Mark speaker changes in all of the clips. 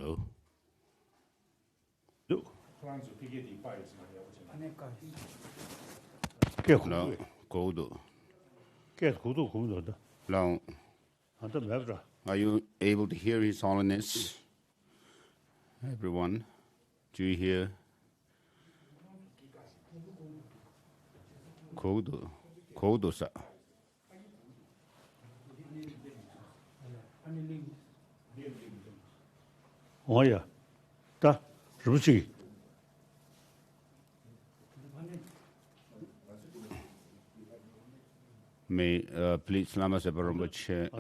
Speaker 1: Hello. No, Kodo. Now, are you able to hear His Holiness? Everyone, do you hear? Kodo sa.
Speaker 2: Oh yeah, da, Rinpoche.
Speaker 1: May please Lama Zopa Rinpoche.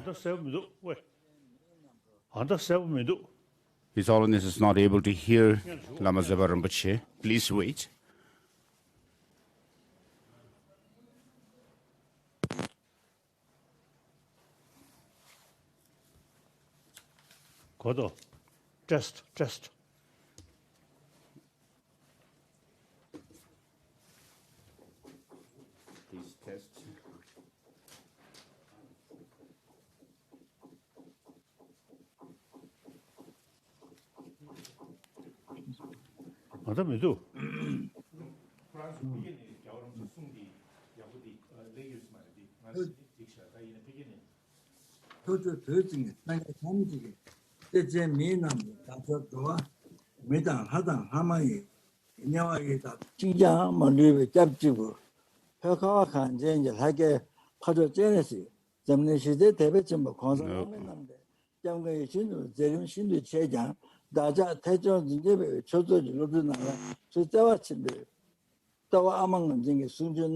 Speaker 1: His Holiness is not able to hear Lama Zopa Rinpoche. Please wait.
Speaker 2: Kodo, test.
Speaker 1: Please test.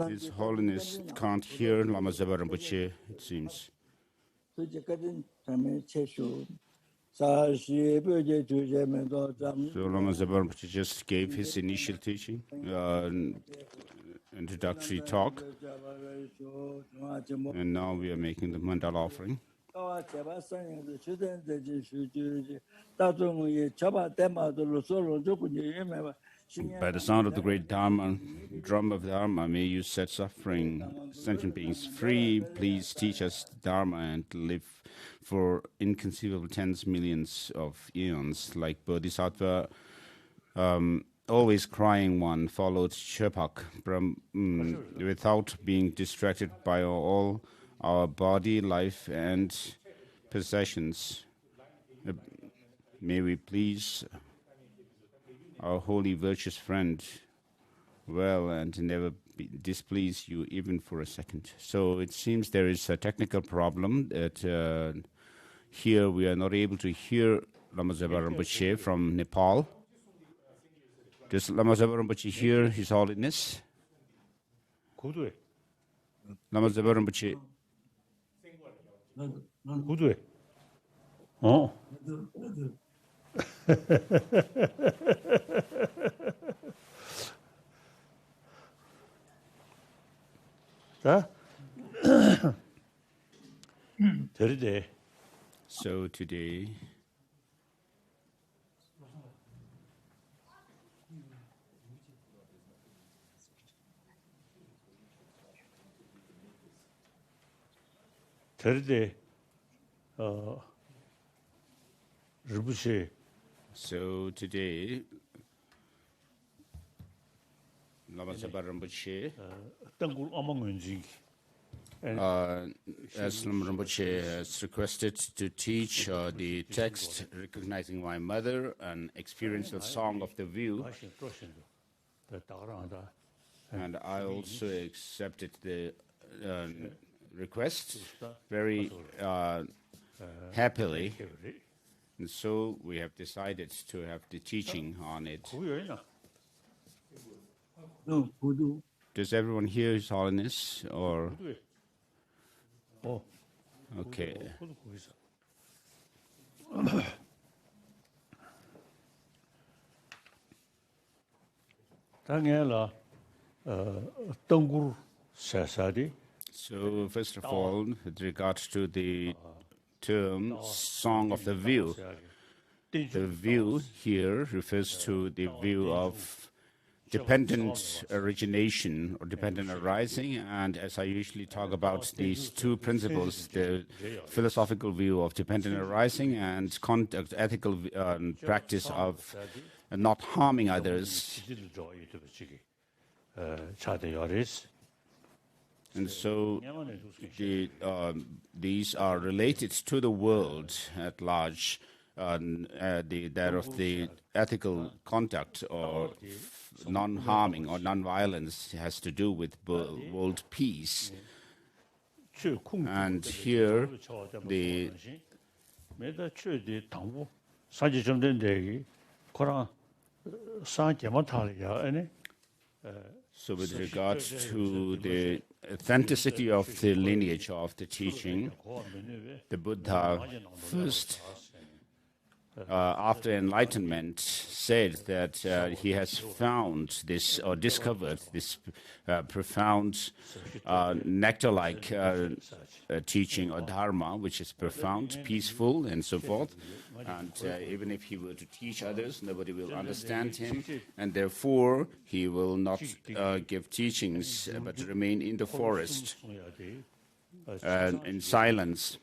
Speaker 1: His Holiness can't hear Lama Zopa Rinpoche, it seems. So Lama Zopa Rinpoche just gave his initial teaching, introductory talk, and now we are making the mandala offering. By the sound of the great Dharma, drum of Dharma, may you set suffering sentient beings free. Please teach us Dharma and live for inconceivable tens millions of eons, like Bodhisattva. Always crying one followed Chepak without being distracted by all our body, life, and possessions. May we please our holy virtuous friend well and never displease you even for a second. So it seems there is a technical problem that here we are not able to hear Lama Zopa Rinpoche from Nepal. Does Lama Zopa Rinpoche hear His Holiness? Lama Zopa Rinpoche.
Speaker 2: Oh.
Speaker 1: So today, Lama Zopa Rinpoche, as Lama Rinpoche has requested to teach the text recognizing my mother, an experiential song of the view, and I also accepted the request very happily, and so we have decided to have the teaching on it. Does everyone hear His Holiness, or? Okay. So first of all, with regards to the term Song of the View, the view here refers to the view of dependent origination or dependent arising. And as I usually talk about these two principles, the philosophical view of dependent arising and conduct, ethical practice of not harming others. And so these are related to the world at large, that of the ethical conduct or non-harming or non-violence has to do with world peace. And here the so with regard to the authenticity of the lineage of the teaching, the Buddha first, after enlightenment, said that he has found this or discovered this profound nectar-like teaching or dharma, which is profound, peaceful, and so forth. And even if he were to teach others, nobody will understand him, and therefore he will not give teachings, but remain in the forest in silence.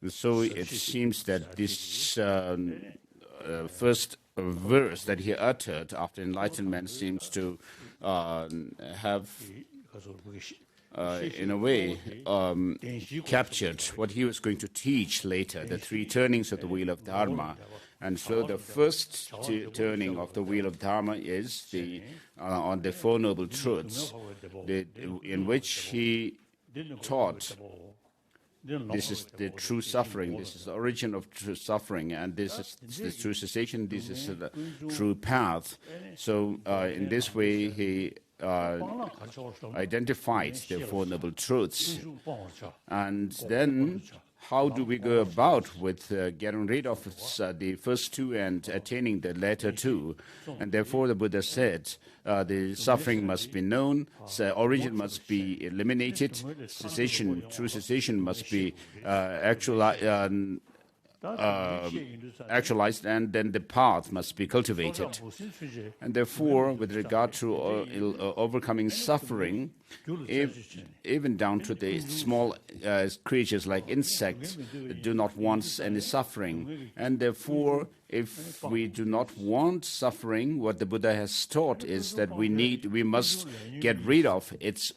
Speaker 1: So it seems that this first verse that he uttered after enlightenment seems to have, in a way, captured what he was going to teach later, the three turnings of the wheel of Dharma. And so the first turning of the wheel of Dharma is on the Four Noble Truths, in which he taught this is the true suffering, this is the origin of true suffering, and this is the true cessation, this is the true path. So in this way he identified the Four Noble Truths. And then how do we go about with getting rid of the first two and attaining the latter two? And therefore the Buddha said the suffering must be known, the origin must be eliminated, cessation, true cessation must be actualized, and then the path must be cultivated. And therefore, with regard to overcoming suffering, even down to the small creatures like insects do not want any suffering. And therefore, if we do not want suffering, what the Buddha has taught is that we must get rid of its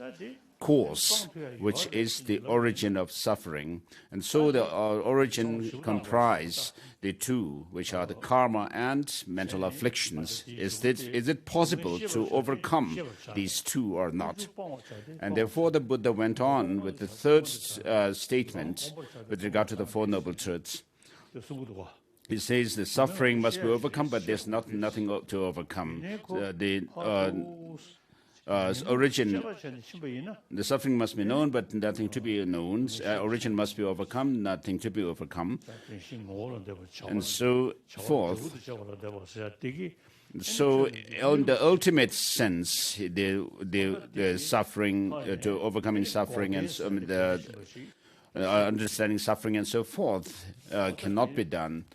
Speaker 1: cause, which is the origin of suffering. And so the origin comprise the two, which are the karma and mental afflictions. Is it possible to overcome these two or not? And therefore the Buddha went on with the third statement with regard to the Four Noble Truths. He says the suffering must be overcome, but there's nothing to overcome. Origin, the suffering must be known, but nothing to be known. Origin must be overcome, nothing to be overcome, and so forth. So, in the ultimate sense, the suffering, to overcoming suffering and the understanding suffering and so forth cannot be done.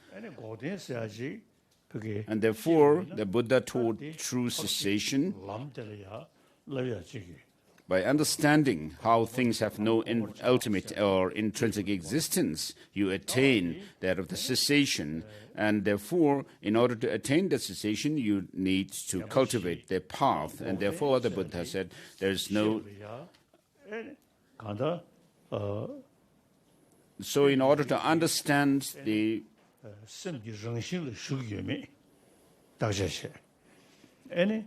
Speaker 1: And therefore, the Buddha taught true cessation. By understanding how things have no ultimate or intrinsic existence, you attain that of the cessation. And therefore, in order to attain the cessation, you need to cultivate the path. And therefore, the Buddha said, there is no... So in order to understand the...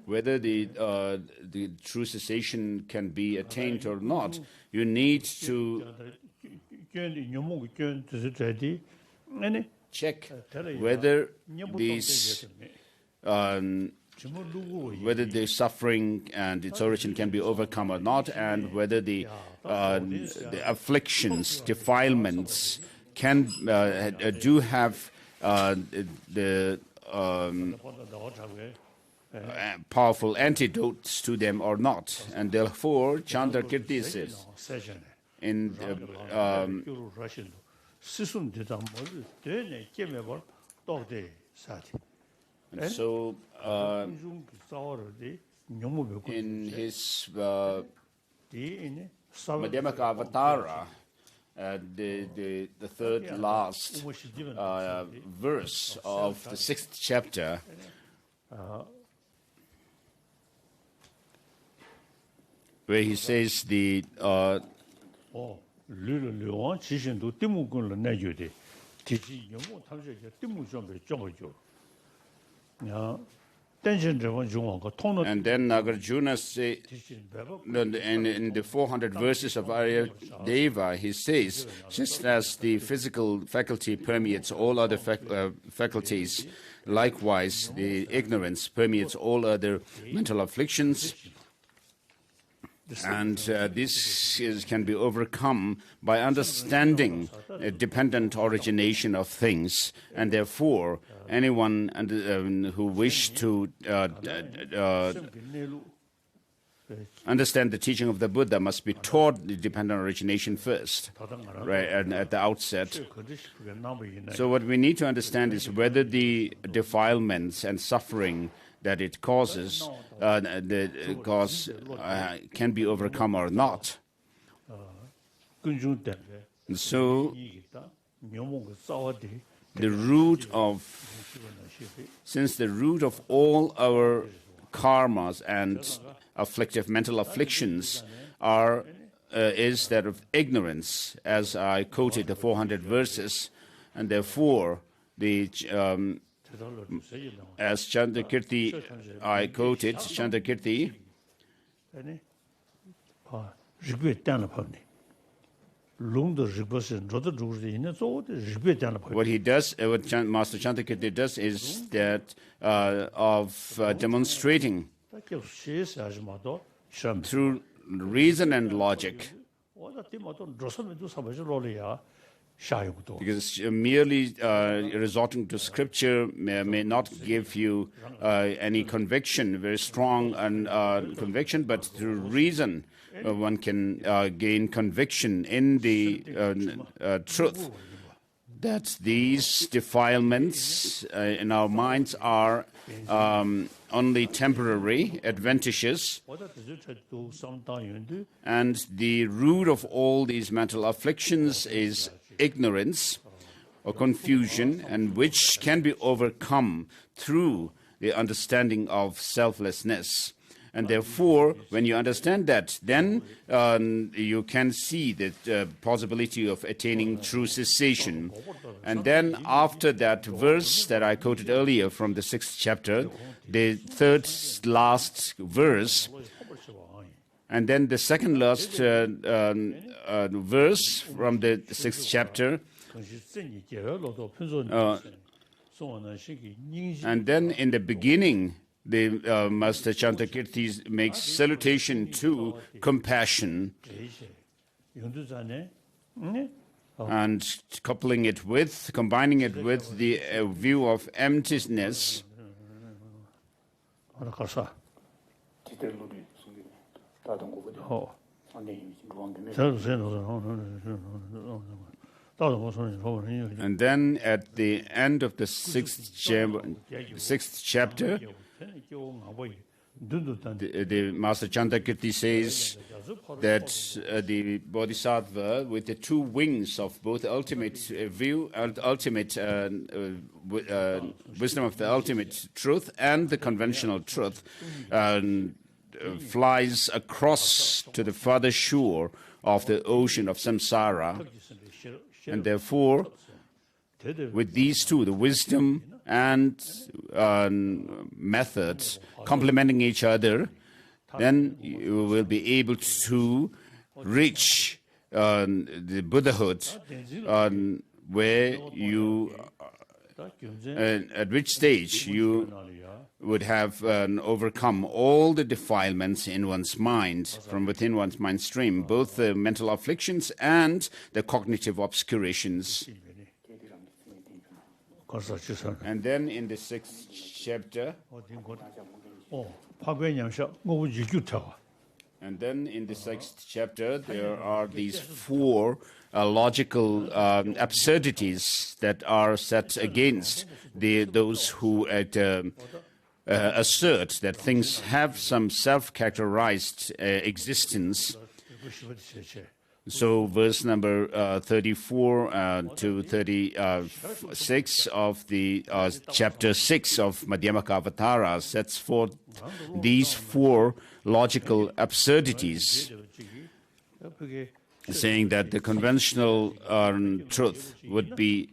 Speaker 1: whether the true cessation can be attained or not, you need to check whether whether the suffering and its origin can be overcome or not, and whether the afflictions, defilements can do have the powerful antidotes to them or not. And therefore, Chandrakirti says, in and so in his
Speaker 2: the
Speaker 1: Madhyamaka Avatara, the third last verse of the 6th chapter, where he says the and then Nagarjuna say, in the 400 verses of Arya Deva, he says, just as the physical faculty permeates all other faculties, likewise the ignorance permeates all other mental afflictions. And this can be overcome by understanding a dependent origination of things, and therefore anyone who wish to understand the teaching of the Buddha must be taught the dependent origination first, right, and at the outset. So what we need to understand is whether the defilements and suffering that it causes can be overcome or not. So since the root of all our karmas and afflictive mental afflictions is that of ignorance, as I quoted the 400 verses, and therefore as Chandakirti, I quoted Chandakirti, what he does, what Master Chandakirti does, is that of demonstrating through reason and logic. Because merely resorting to scripture may not give you any conviction, very strong conviction, but through reason one can gain conviction in the truth that these defilements in our minds are only temporary, adventitious, and the root of all these mental afflictions is ignorance or confusion, and which can be overcome through the understanding of selflessness. And therefore, when you understand that, then you can see the possibility of attaining true cessation. And then after that verse that I quoted earlier from the 6th chapter, the third last verse, and then the second last verse from the 6th chapter, and then in the beginning, the Master Chandakirti makes salutation to compassion, and combining it with the view of emptiness. And then at the end of the 6th chapter, the Master Chandakirti says that the Bodhisattva, with the two wings of both ultimate view and ultimate wisdom of the ultimate truth and the conventional truth, flies across to the farther shore of the ocean of samsara. And therefore, with these two, the wisdom and methods complementing each other, then you will be able to reach the Buddhahood, where you, at which stage you would have overcome all the defilements in one's mind, from within one's mind stream, both the mental afflictions and the cognitive obscurations. And then in the 6th chapter, there are these four logical absurdities that are set against those who assert that things have some self-characterized existence. So verse number 34 to 36 of the chapter 6 of Madhyamaka Avatara sets forth these four logical absurdities, saying that the conventional truth would be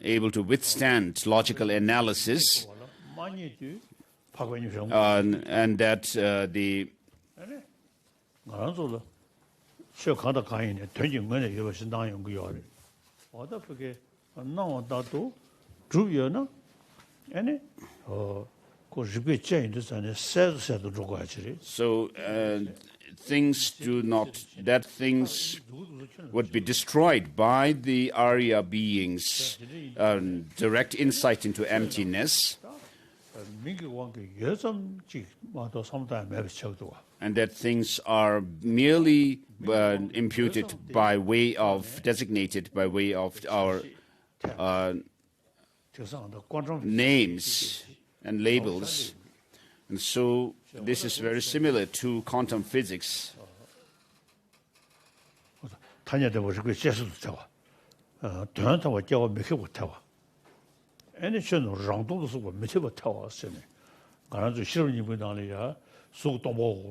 Speaker 1: able to withstand logical analysis, and that the so things would be destroyed by the Arya beings' direct insight into emptiness, and that things are merely imputed by way of, designated by way of our names and labels. And so this is very similar to quantum physics.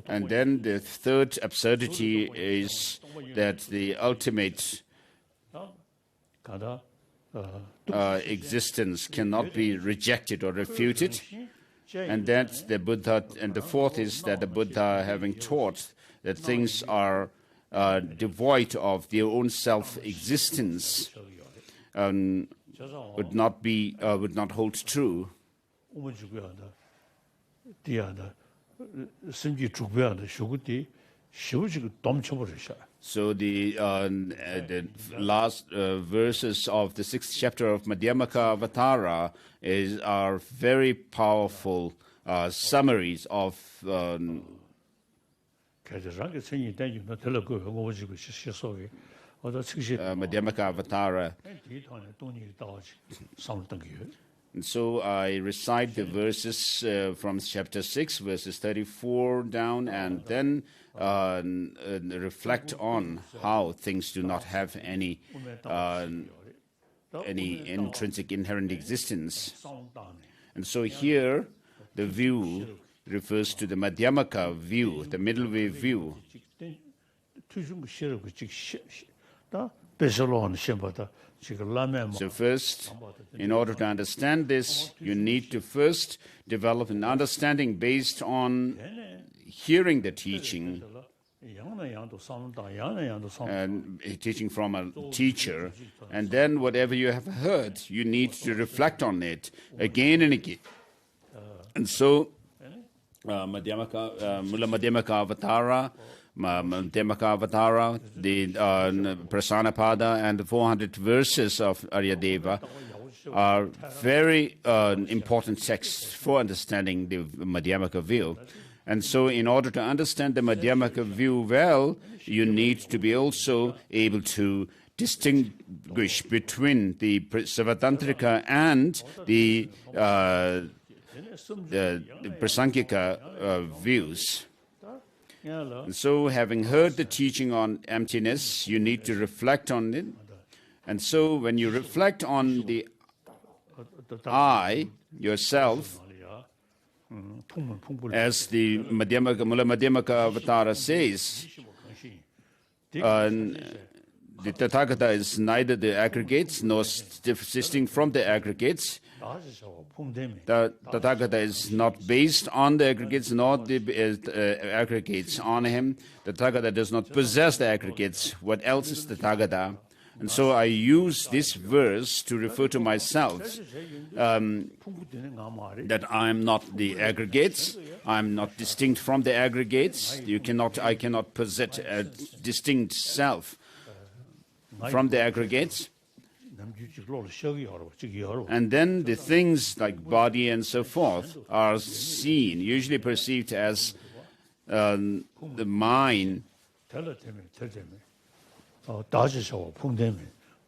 Speaker 1: And then the third absurdity is that the ultimate existence cannot be rejected or refuted. And that's the Buddha. And the fourth is that the Buddha, having taught that things are devoid of their own self-existence, would not hold true. So the last verses of the 6th chapter of Madhyamaka Avatara are very powerful summaries of Madhyamaka Avatara. And so I recite the verses from chapter 6, verses 34 down, and then reflect on how things do not have any intrinsic inherent existence. And so here the view refers to the Madhyamaka view, the middle way view. So first, in order to understand this, you need to first develop an understanding based on hearing the teaching, and teaching from a teacher, and then whatever you have heard, you need to reflect on it again and again. And so, Mula Madhyamaka Avatara, the Prasanapada, and the 400 verses of Aryadeva are very important texts for understanding the Madhyamaka view. And so in order to understand the Madhyamaka view well, you need to be also able to distinguish between the Savatantrika and the Prasankhika views. And so having heard the teaching on emptiness, you need to reflect on it. And so when you reflect on the I, yourself, as the Mula Madhyamaka Avatara says, the Tathagata is neither the aggregates nor distinct from the aggregates. The Tathagata is not based on the aggregates nor the aggregates on him. The Tathagata does not possess the aggregates. What else is the Tathagata? And so I use this verse to refer to myself, that I am not the aggregates, I am not distinct from the aggregates. I cannot possess a distinct self from the aggregates. And then the things like body and so forth are seen, usually perceived as the mind.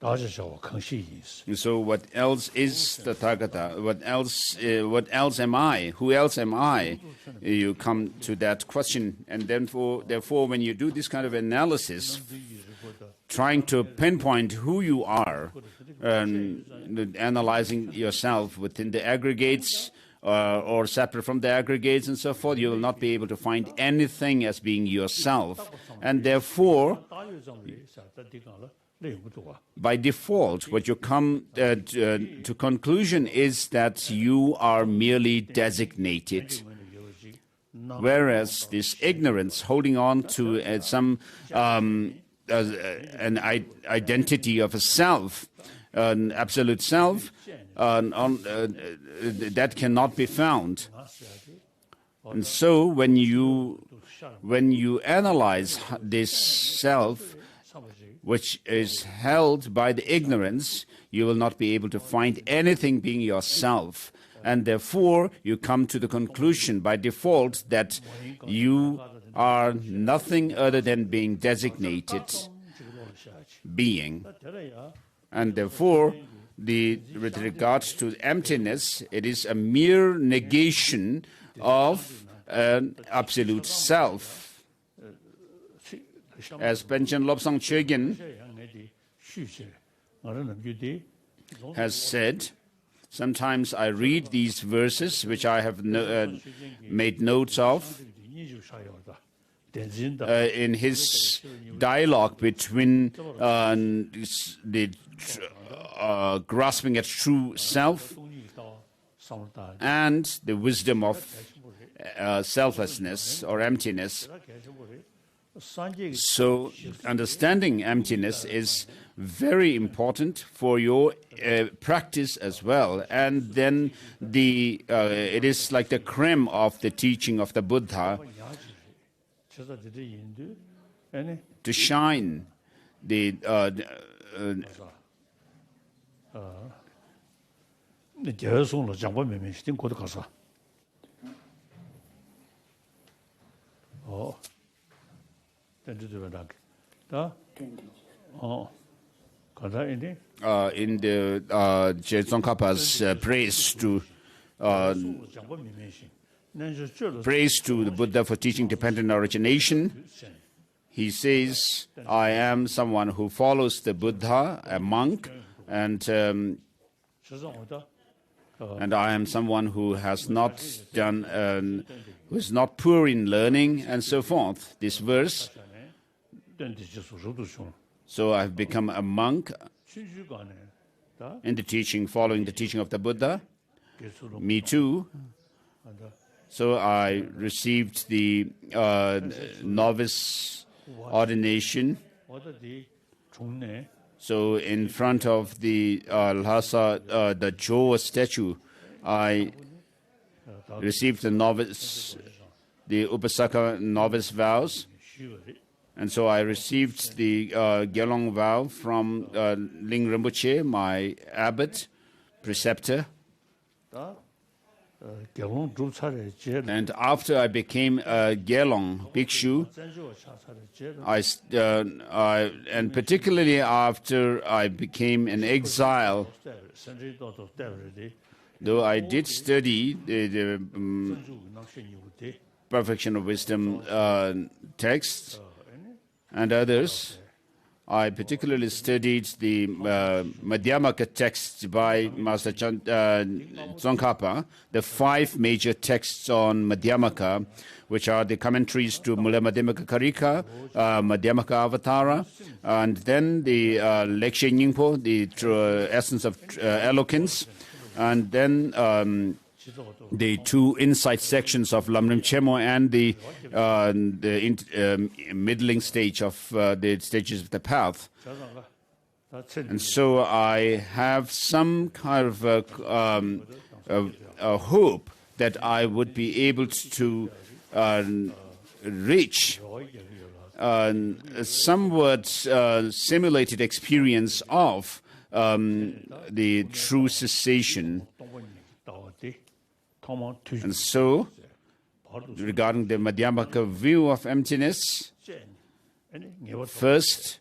Speaker 1: And so what else is the Tathagata? What else am I? Who else am I? You come to that question. And therefore, when you do this kind of analysis, trying to pinpoint who you are, analyzing yourself within the aggregates or separate from the aggregates and so forth, you will not be able to find anything as being yourself. And therefore, by default, what you come to conclusion is that you are merely designated. Whereas this ignorance, holding on to some an identity of a self, an absolute self, that cannot be found. And so when you analyze this self, which is held by the ignorance, you will not be able to find anything being yourself. And therefore, you come to the conclusion by default that you are nothing other than being designated being. And therefore, with regards to emptiness, it is a mere negation of an absolute self. As Panchen Lobsang Chögyен has said, sometimes I read these verses, which I have made notes of, in his dialogue between the grasping at true self and the wisdom of selflessness or emptiness. So understanding emptiness is very important for your practice as well. And then it is like the creme of the teaching of the Buddha to shine the in the Tsongkhapa's praise to the Buddha for teaching dependent origination. He says, I am someone who follows the Buddha, a monk, and I am someone who has not done, who is not poor in learning, and so forth. This verse. So I've become a monk in the teaching, following the teaching of the Buddha. Me too. So I received the novice ordination. So in front of the Lhasa, the Joa statue, I received the Upasaka novice vows. And so I received the Gelong vow from Ling Rinpoche, my abbot, preceptor. And after I became a Gelong bhikshu, and particularly after I became an exile, though I did study the Perfection of Wisdom texts and others, I particularly studied the Madhyamaka texts by Master Tsongkhapa, the 5 major texts on Madhyamaka, which are the commentaries to Mula Madhyamaka Karika, Madhyamaka Avatara, and then the Lekshe Nyingpo, the essence of eloquence, and then the 2 insight sections of Lamrim Chemo and the middling stage of the stages of the path. And so I have some kind of a hope that I would be able to reach a somewhat simulated experience of the true cessation. And so, regarding the Madhyamaka view of emptiness, first,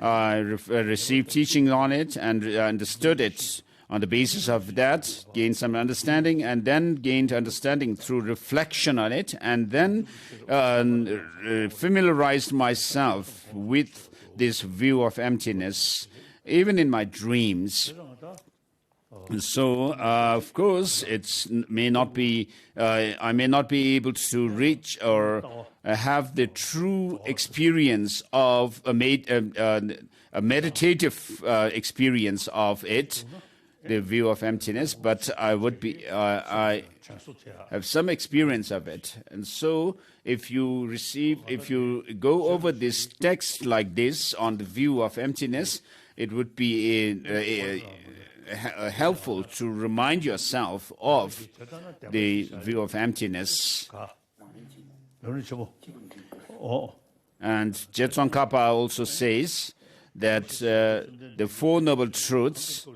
Speaker 1: I received teaching on it and understood it. On the basis of that, gained some understanding, and then gained understanding through reflection on it, and then familiarized myself with this view of emptiness, even in my dreams. So, of course, I may not be able to reach or have the true experience of a meditative experience of it, the view of emptiness, but I have some experience of it. And so, if you go over this text like this on the view of emptiness, it would be helpful to remind yourself of the view of emptiness. And Jetson Kappa also says that the Four Noble Truths,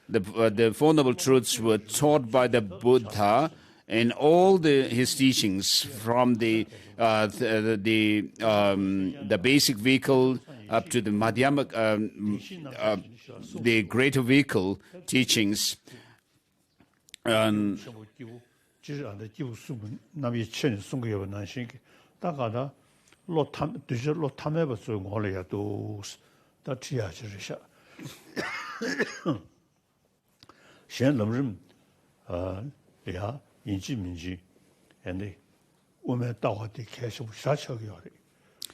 Speaker 1: the Four Noble Truths were taught by the Buddha in all his teachings, from the basic vehicle up to the Madhyamaka, the greater vehicle teachings.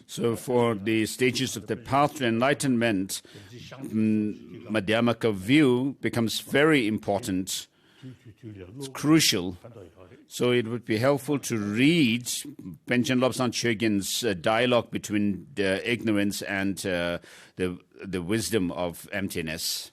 Speaker 1: So for the stages of the path to enlightenment, Madhyamaka View becomes very important. It's crucial. So it would be helpful to read Panchen Lobsang Chogyin's dialogue between ignorance and the wisdom of emptiness.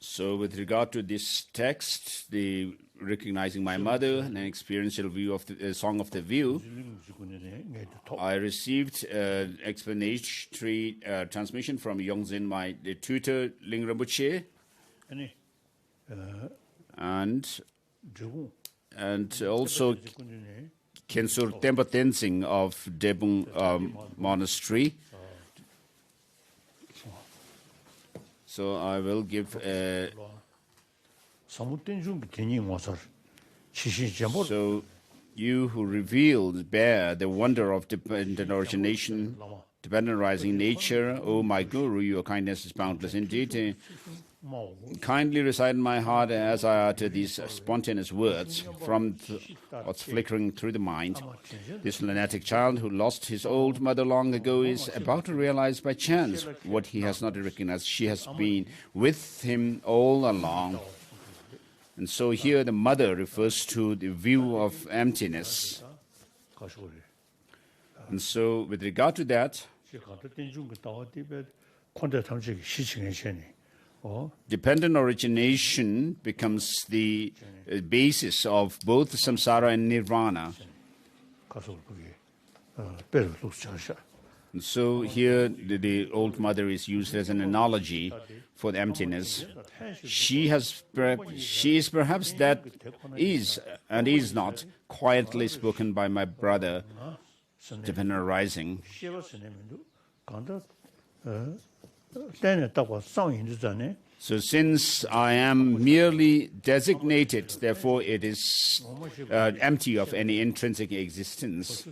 Speaker 1: So with regard to this text, the recognizing my mother and an experiential view of the Song of the View, I received explanatory transmission from Yongzin, my tutor, Ling Rinpoche, and also Kensur Tempa Tenzing of Debung Monastery. So I will give so you who revealed, bear the wonder of dependent origination, dependent arising nature, O my Guru, your kindness is boundless indeed. Kindly reside in my heart as I utter these spontaneous words from what's flickering through the mind. This lunatic child who lost his old mother long ago is about to realize by chance what he has not recognized. She has been with him all along. And so here the mother refers to the view of emptiness. And so with regard to that, dependent origination becomes the basis of both samsara and nirvana. And so here the old mother is used as an analogy for the emptiness. She is perhaps that is and is not quietly spoken by my brother, dependent arising. So since I am merely designated, therefore it is empty of any intrinsic existence.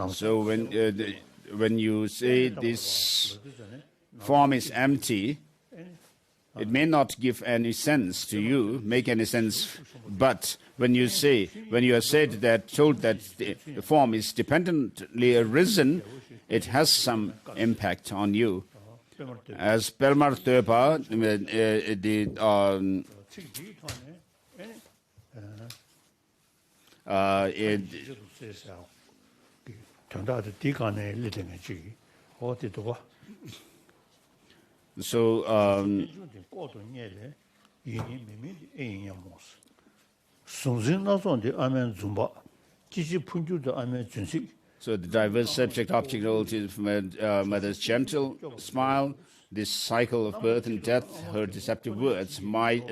Speaker 1: So when you say this form is empty, it may not give any sense to you, make any sense, but when you are told that the form is dependently arisen, it has some impact on you. As Pelmar Thurpa, So so the diverse subject-object relative from mother's gentle smile, this cycle of birth and death, her deceptive words, my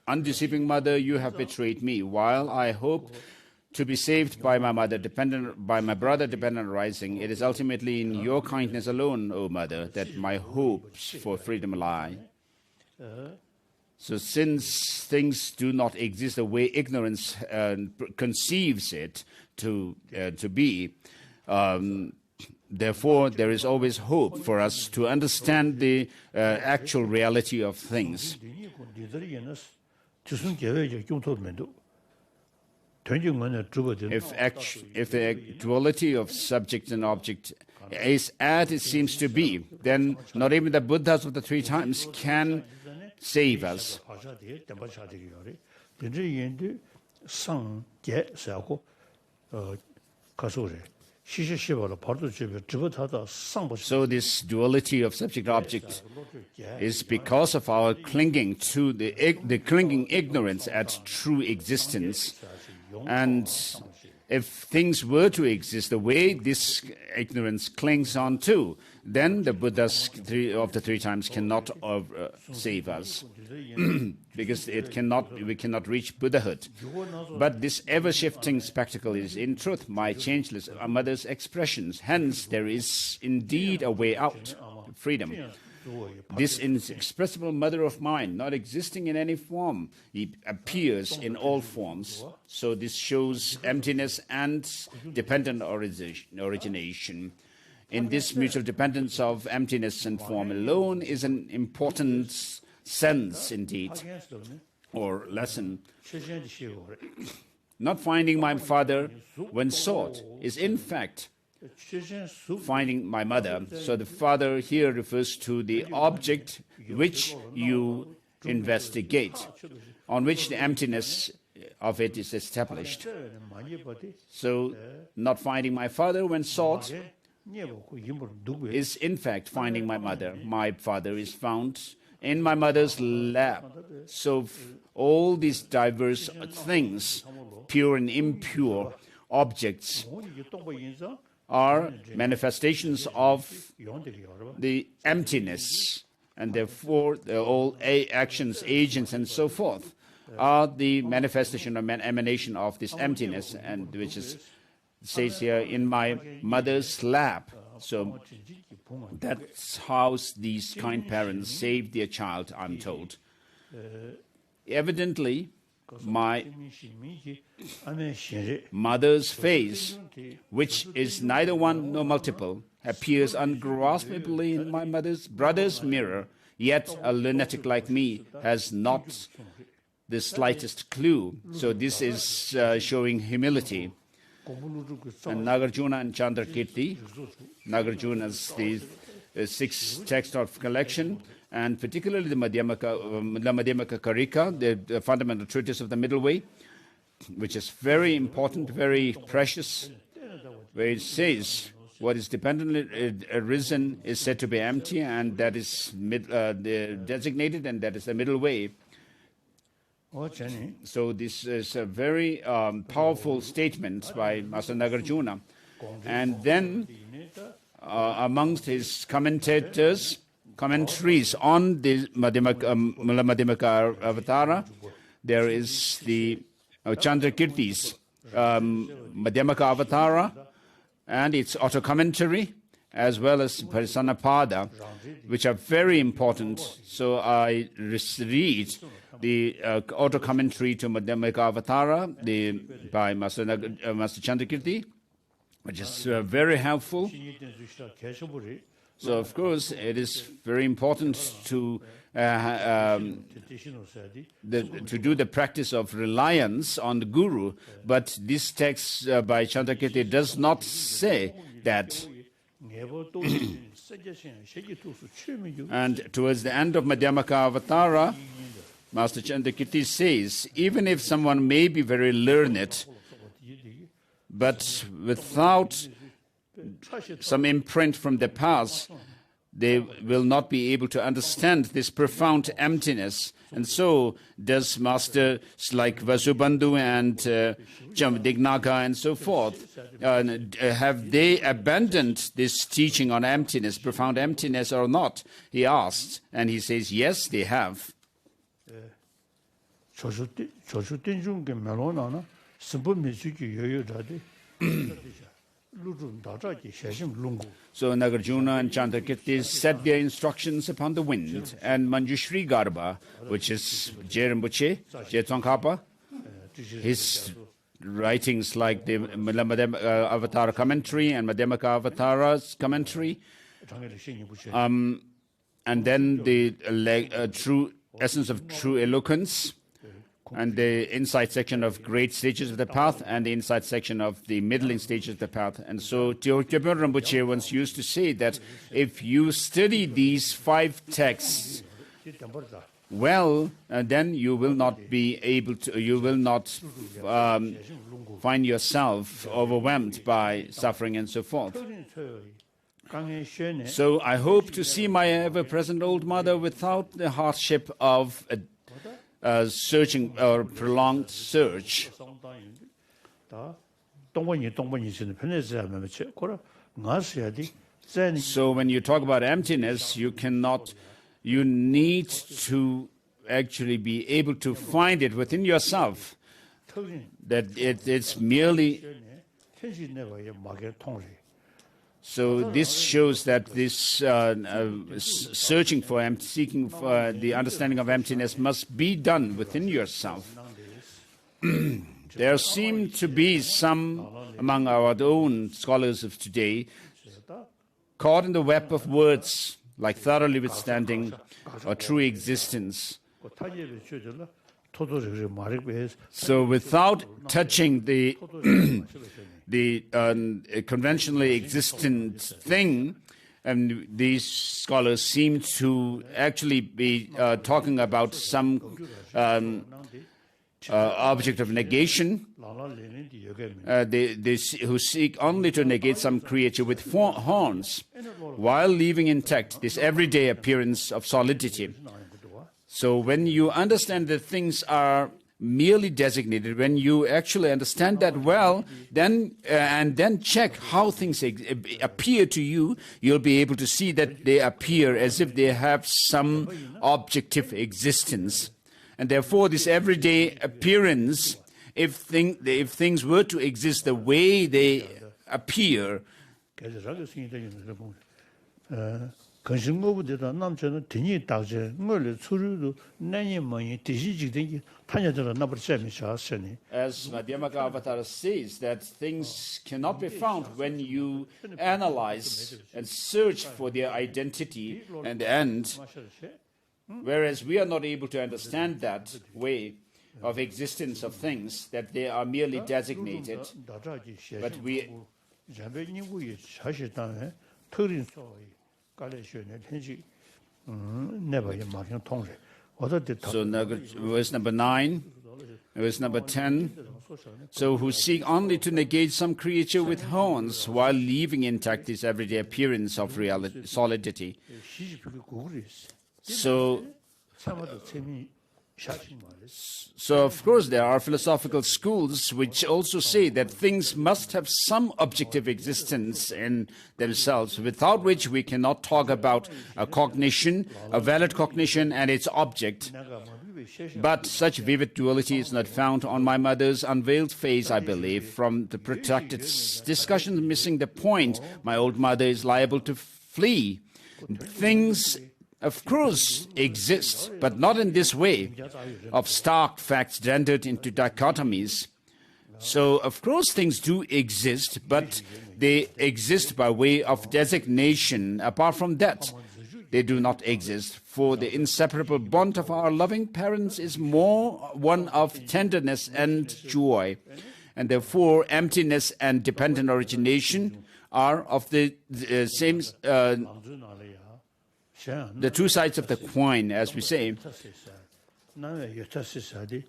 Speaker 1: undeceiving mother, you have betrayed me, while I hope to be saved by my mother, by my brother dependent rising. It is ultimately in your kindness alone, O mother, that my hopes for freedom lie. So since things do not exist the way ignorance conceives it to be, therefore there is always hope for us to understand the actual reality of things. If the duality of subject and object is as it seems to be, then not even the Buddhas of the three times can save us. So this duality of subject-object is because of our clinging to the clinging ignorance at true existence. And if things were to exist the way this ignorance clings on to, then the Buddhas of the three times cannot save us, because we cannot reach Buddhahood. But this ever-shifting spectacle is in truth my changeless mother's expressions. Hence, there is indeed a way out, freedom. This inexpressible mother of mine, not existing in any form, he appears in all forms. So this shows emptiness and dependent origination. In this mutual dependence of emptiness and form alone is an important sense indeed, or lesson. Not finding my father when sought is in fact finding my mother. So the father here refers to the object which you investigate, on which the emptiness of it is established. So not finding my father when sought is in fact finding my mother. My father is found in my mother's lap. So all these diverse things, pure and impure objects, are manifestations of the emptiness, and therefore all actions, agents, and so forth are the manifestation or emanation of this emptiness, and which is says here, in my mother's lap. So that's how these kind parents save their child, I'm told. Evidently, my mother's face, which is neither one nor multiple, appears ungraspably in my mother's brother's mirror, yet a lunatic like me has not the slightest clue. So this is showing humility. And Nagarjuna and Chandrakirti, Nagarjuna's the sixth text of collection, and particularly the Madhyamaka Karika, the fundamental treatise of the Middle Way, which is very important, very precious, where it says what is dependently arisen is said to be empty, and that is designated, and that is the middle way. So this is a very powerful statement by Master Nagarjuna. And then amongst his commentaries on the Madhyamaka Avatara, there is the Chandrakirti's Madhyamaka Avatara and its auto-commentary, as well as Parisanapada, which are very important. So I read the auto-commentary to Madhyamaka Avatara by Master Chandrakirti, which is very helpful. So, of course, it is very important to do the practice of reliance on the Guru, but this text by Chandrakirti does not say that. And towards the end of Madhyamaka Avatara, Master Chandrakirti says, even if someone may be very learned, but without some imprint from the past, they will not be able to understand this profound emptiness. And so does masters like Vasubandhu and Dignaka and so forth. Have they abandoned this teaching on emptiness, profound emptiness, or not? He asked, and he says, yes, they have. So Nagarjuna and Chandrakirti set their instructions upon the wind, and Manjushri Garba, which is Je Rinpoche, Je Tsongkhapa, his writings like the Madhyamaka Avatar commentary and Madhyamaka Avatar's commentary, and then the true essence of true eloquence, and the insight section of great stages of the path, and the insight section of the middling stages of the path. And so Tyogyalpa Rinpoche once used to say that if you study these 5 texts well, then you will not be able to, you will not find yourself overwhelmed by suffering and so forth. So I hope to see my ever-present old mother without the hardship of searching or prolonged search. So when you talk about emptiness, you need to actually be able to find it within yourself, that it's merely. So this shows that this searching for seeking for the understanding of emptiness must be done within yourself. There seem to be some among our own scholars of today caught in the web of words like thoroughly withstanding or true existence. So without touching the conventionally existent thing, and these scholars seem to actually be talking about some object of negation, who seek only to negate some creature with horns, while leaving intact this everyday appearance of solidity. So when you understand that things are merely designated, when you actually understand that well, then and then check how things appear to you, you'll be able to see that they appear as if they have some objective existence. And therefore, this everyday appearance, if things were to exist the way they appear,
Speaker 2: as
Speaker 1: Madhyamaka Avatar says, that things cannot be found when you analyze and search for their identity and end, whereas we are not able to understand that way of existence of things, that they are merely designated, but we. So verse number 9, verse number 10. So who seek only to negate some creature with horns while leaving intact this everyday appearance of reality, solidity. So of course, there are philosophical schools which also say that things must have some objective existence in themselves, without which we cannot talk about a cognition, a valid cognition, and its object. But such vivid duality is not found on my mother's unveiled face, I believe. From the protracted discussion missing the point, my old mother is liable to flee. Things of course exist, but not in this way, of stark facts rendered into dichotomies. So, of course, things do exist, but they exist by way of designation. Apart from that, they do not exist, for the inseparable bond of our loving parents is more one of tenderness and joy, and therefore emptiness and dependent origination are of the same the two sides of the coin, as we say.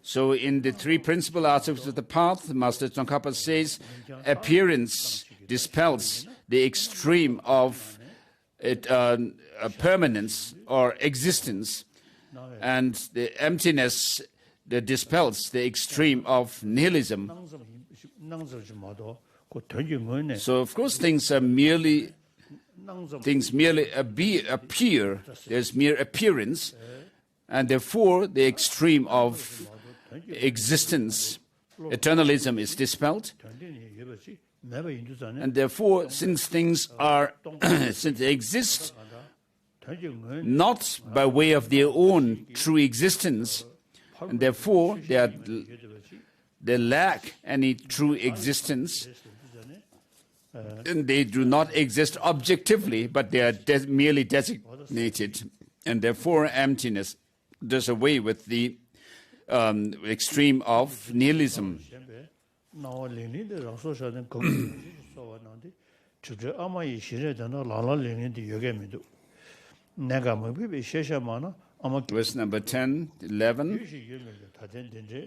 Speaker 1: So in the 3 principal articles of the path, Master Tsongkhapa says, appearance dispels the extreme of a permanence or existence, and the emptiness that dispels the extreme of nihilism. So, of course, things merely appear. There's mere appearance, and therefore the extreme of existence, eternalism, is dispelled. And therefore, since things are, since they exist not by way of their own true existence, and therefore they lack any true existence, and they do not exist objectively, but they are merely designated, and therefore emptiness does away with the extreme of nihilism. Verse number 10, 11,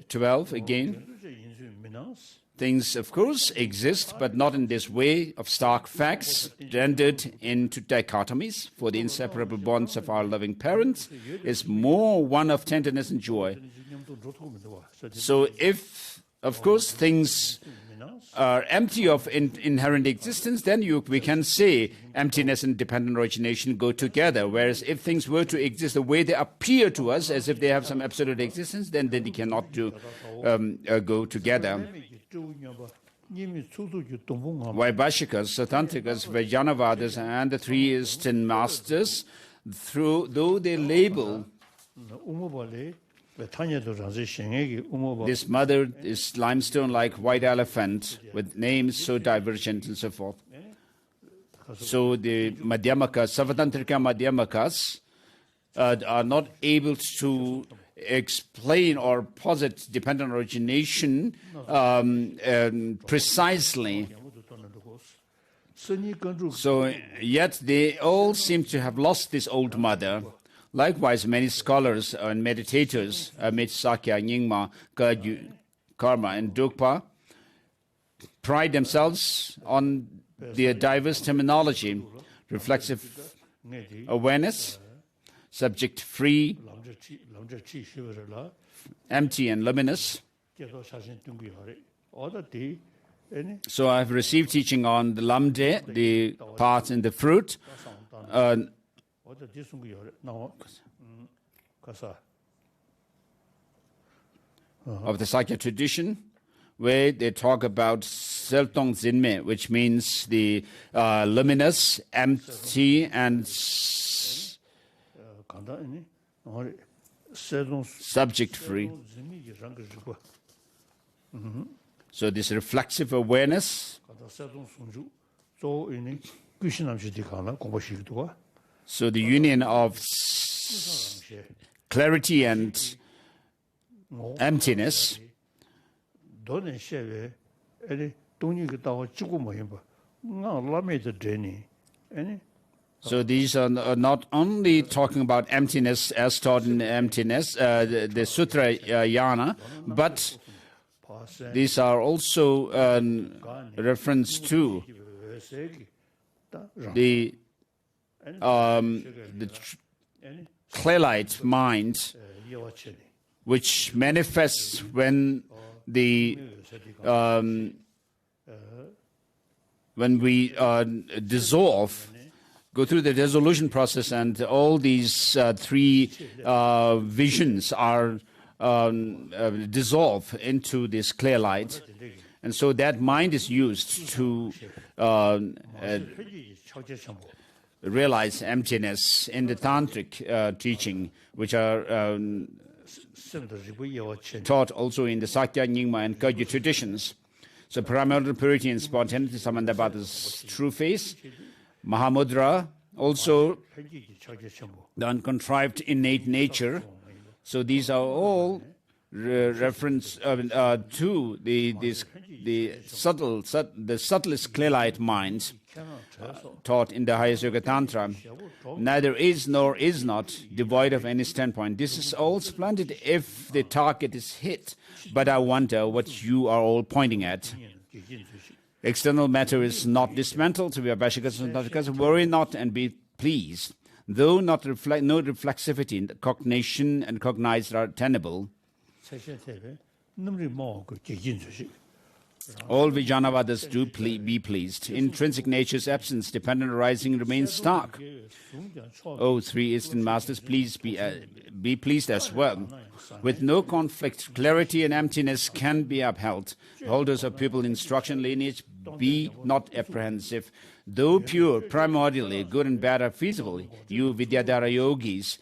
Speaker 1: 12 again. Things, of course, exist, but not in this way of stark facts, rendered into dichotomies. For the inseparable bonds of our loving parents is more one of tenderness and joy. So if, of course, things are empty of inherent existence, then we can say emptiness and dependent origination go together. Whereas if things were to exist the way they appear to us, as if they have some absolute existence, then they cannot go together. Vaibhashikas, Satantrikas, Vajjanavadas, and the three Eastern masters, though they label this mother is limestone like white elephant with names so divergent and so forth. So the Madhyamaka, Savatantrika Madhyamakas are not able to explain or posit dependent origination precisely. So yet they all seem to have lost this old mother. Likewise, many scholars and meditators amid Sakya, Nyingma, Kagyu, Karma, and Dukpa pride themselves on their diverse terminology: reflexive awareness, subject-free, empty and luminous. So I've received teaching on the lamde, the part and the fruit, of the Sakya tradition, where they talk about Seltong Zinme, which means the luminous, empty, and subject-free. So this reflexive awareness. So the union of clarity and emptiness. So these are not only talking about emptiness as taught in emptiness, the Sutra Yana, but these are also a reference to the clay-light mind, which manifests when we dissolve, go through the dissolution process, and all these three visions are dissolve into this clear light. And so that mind is used to realize emptiness in the tantric teaching, which are taught also in the Sakya, Nyingma, and Kagyu traditions. So primordial purity and spontaneity, Samandabhata's true face. Mahamudra, also the uncontrived innate nature. So these are all reference to the subtlest clear-light mind taught in the highest Yoga Tantra. Neither is nor is not devoid of any standpoint. This is all splendid if the target is hit, but I wonder what you are all pointing at. External matter is not dismantled, so we are Vashikas and Tashikas. Worry not and be pleased. Though no reflexivity, cognition and cognized are tenable, all Vijnanavadas do be pleased. Intrinsic nature's absence, dependent arising, remains stark. O three Eastern Masters, please be pleased as well. With no conflict, clarity and emptiness can be upheld. Holders of pupil instruction lineage, be not apprehensive. Though pure, primordially, good and bad are feasible, you Vidyadhara yogis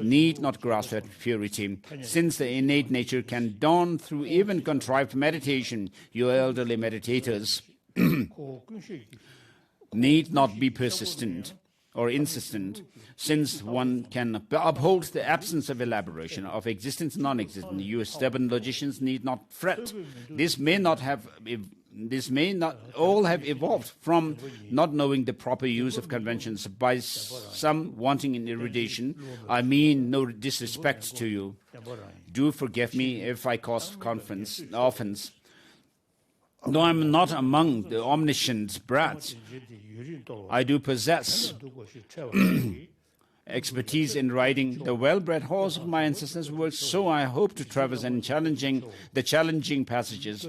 Speaker 1: need not grasp that purity. Since the innate nature can dawn through even contrived meditation, you elderly meditators need not be persistent or insistent, since one can uphold the absence of elaboration, of existence non-existent. You stubborn logicians need not fret. This may not all have evolved from not knowing the proper use of conventions by some wanting in erudition. I mean no disrespect to you. Do forgive me if I cause offense. Though I'm not among the omniscient brats, I do possess expertise in riding the well-bred horse of my ancestors' works, so I hope to traverse and the challenging passages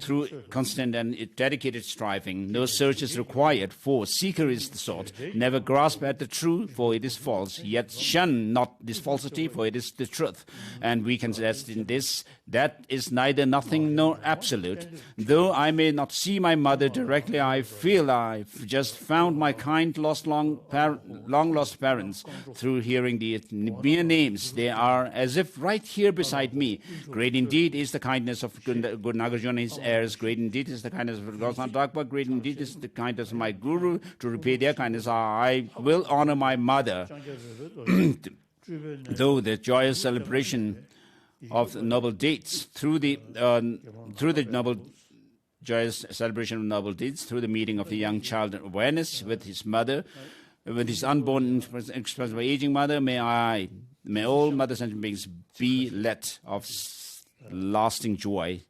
Speaker 1: through constant and dedicated striving. No search is required, for seeker is the sought. Never grasp at the true, for it is false, yet shun not this falsity, for it is the truth. And we can rest in this, that is neither nothing nor absolute. Though I may not see my mother directly, I feel I've just found my kind long-lost parents. Through hearing the mere names, they are as if right here beside me. Great indeed is the kindness of Guru Nagarjuna and his heirs. Great indeed is the kindness of Goswami Dakpa. Great indeed is the kindness of my Guru. To repay their kindness, I will honor my mother. Though the joyous celebration of noble deeds, through the noble joyous celebration of noble deeds, through the meeting of the young child awareness with his mother, with his unborn expressed by aging mother, may all mother sentient beings be led of lasting joy.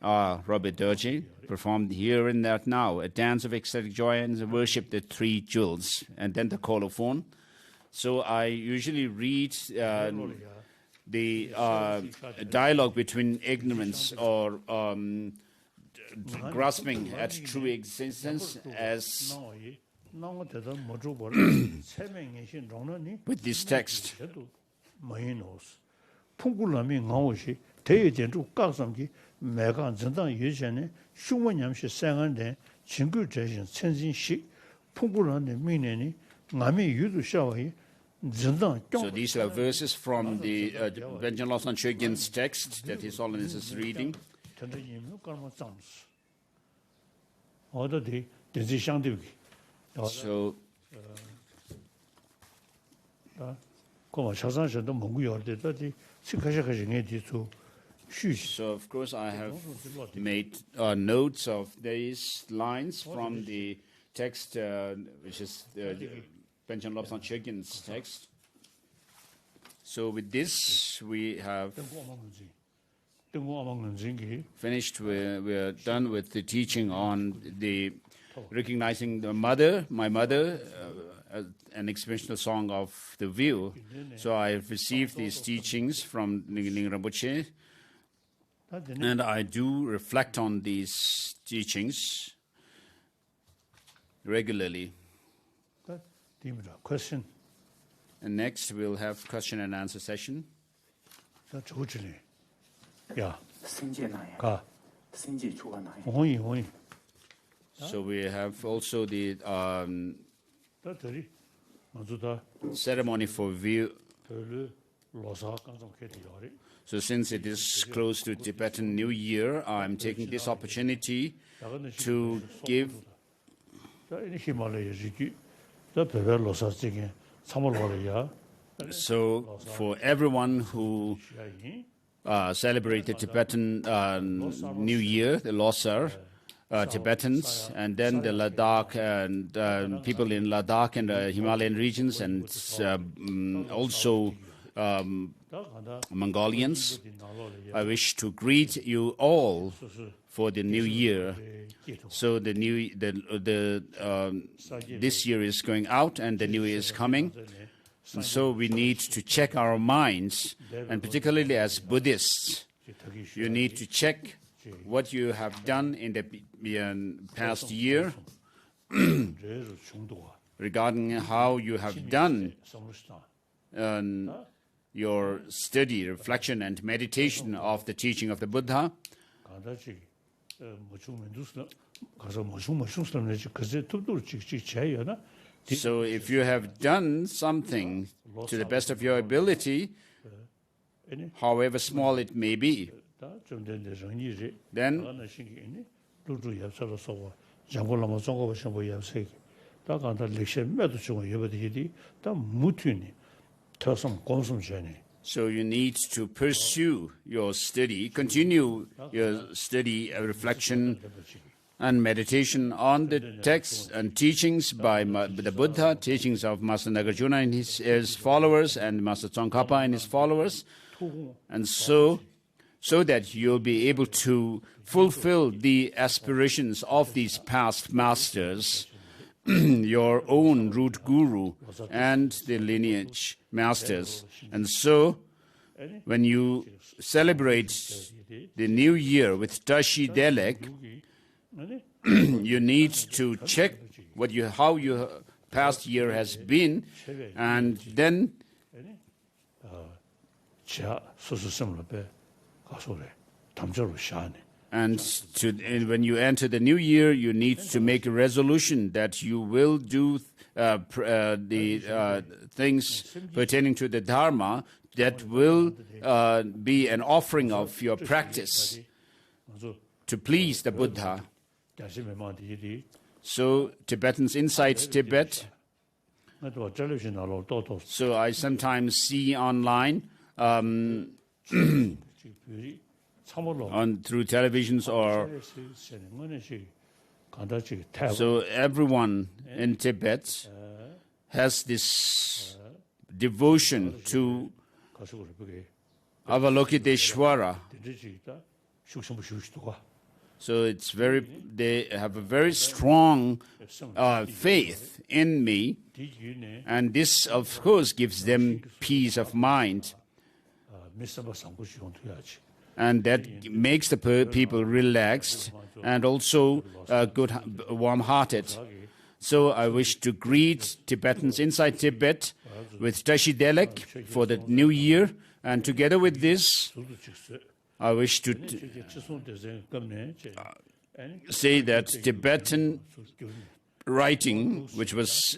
Speaker 1: Robert Dorje performed here and there now a dance of ecstatic joy and worship the three jewels, and then the colophon. So I usually read the dialogue between ignorance or grasping at true existence as with this text. So these are verses from the Benjamin Lawson Chögyin's text that His Holiness is reading. So of course I have made notes of these lines from the text, which is Benjamin Lobsang Chögyin's text. So with this we have finished. We're done with the teaching on the recognizing the mother, my mother, an expressional song of the view. So I have received these teachings from Ning Rinpoche, and I do reflect on these teachings regularly.
Speaker 2: Question.
Speaker 1: And next we'll have question and answer session.
Speaker 2: Yeah.
Speaker 1: So we have also the ceremony for view. So since it is close to Tibetan New Year, I'm taking this opportunity to give so for everyone who celebrated Tibetan New Year, the Losar, Tibetans, and then the Ladakh and people in Ladakh and the Himalayan regions, and also Mongolians, I wish to greet you all for the new year. So this year is going out and the new year is coming. And so we need to check our minds, and particularly as Buddhists, you need to check what you have done in the past year regarding how you have done your study, reflection, and meditation of the teaching of the Buddha. So if you have done something to the best of your ability, however small it may be, then so you need to pursue your study, continue your study, reflection, and meditation on the texts and teachings by the Buddha, teachings of Master Nagarjuna and his followers, and Master Tsongkhapa and his followers, and so that you'll be able to fulfill the aspirations of these past masters, your own root guru and the lineage masters. And so when you celebrate the new year with Tashi Delek, you need to check how your past year has been, and then when you enter the new year, you need to make a resolution that you will do the things pertaining to the Dharma that will be an offering of your practice to please the Buddha. So Tibetans inside Tibet, so I sometimes see online through televisions, or so everyone in Tibet has this devotion to Avalokiteshvara. So they have a very strong faith in me, and this, of course, gives them peace of mind. And that makes the people relaxed and also good, warm-hearted. So I wish to greet Tibetans inside Tibet with Tashi Delek for the new year. And together with this, I wish to say that Tibetan writing, which was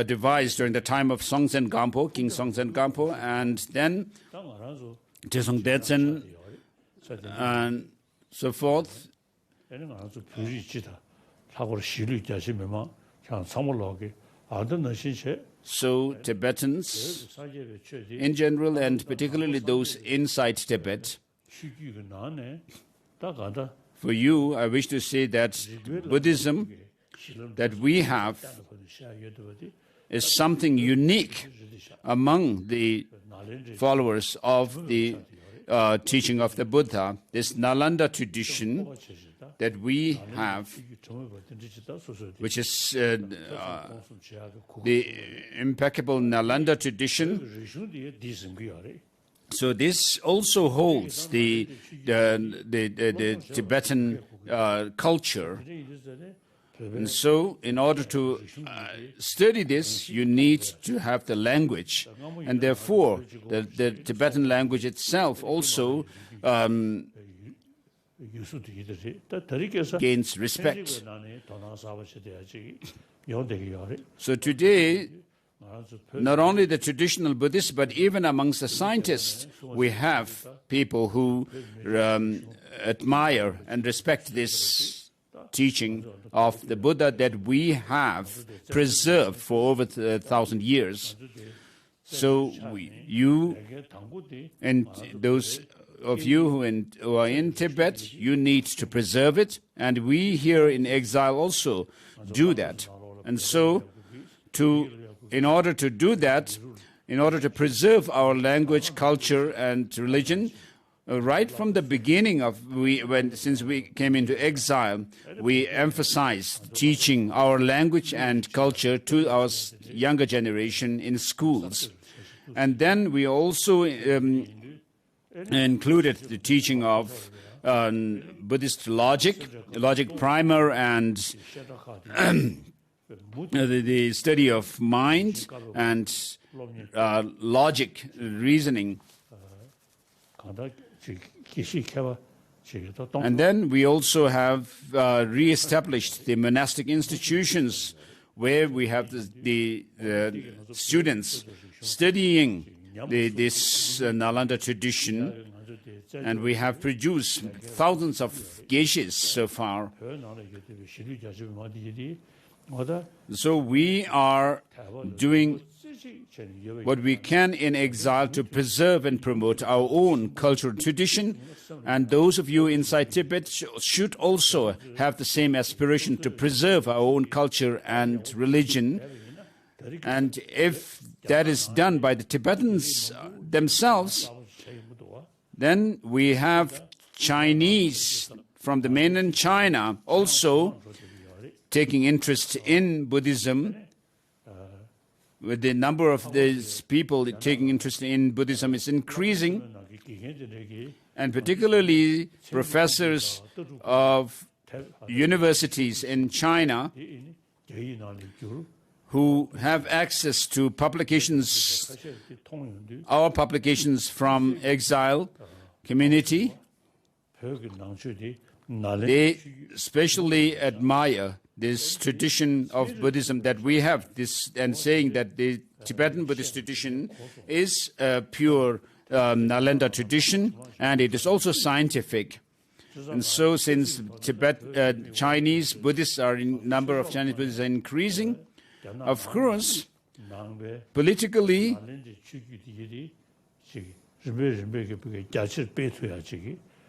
Speaker 1: devised during the time of Songtsen Gampo, King Songtsen Gampo, and then Tesong Detsen and so forth. So Tibetans in general, and particularly those inside Tibet, for you, I wish to say that Buddhism that we have is something unique among the followers of the teaching of the Buddha. This Nalanda tradition that we have, which is the impeccable Nalanda tradition. So this also holds the Tibetan culture. And so in order to study this, you need to have the language. And therefore, the Tibetan language itself also gains respect. So today, not only the traditional Buddhists, but even amongst the scientists, we have people who admire and respect this teaching of the Buddha that we have preserved for over 1,000 years. So you and those of you who are in Tibet, you need to preserve it, and we here in exile also do that. And so in order to do that, in order to preserve our language, culture, and religion. Right from the beginning since we came into exile, we emphasized teaching our language and culture to our younger generation in schools. And then we also included the teaching of Buddhist logic primer, and the study of mind and logic, reasoning. And then we also have re-established the monastic institutions where we have the students studying this Nalanda tradition, and we have produced thousands of geishas so far. So we are doing what we can in exile to preserve and promote our own cultural tradition, and those of you inside Tibet should also have the same aspiration to preserve our own culture and religion. And if that is done by the Tibetans themselves, then we have Chinese from the mainland China also taking interest in Buddhism. With the number of these people taking interest in Buddhism is increasing, and particularly professors of universities in China who have access to publications, our publications from exile community, they especially admire this tradition of Buddhism that we have, and saying that the Tibetan Buddhist tradition is a pure Nalanda tradition, and it is also scientific. And so since Chinese Buddhists number of Chinese Buddhists are increasing, of course, politically,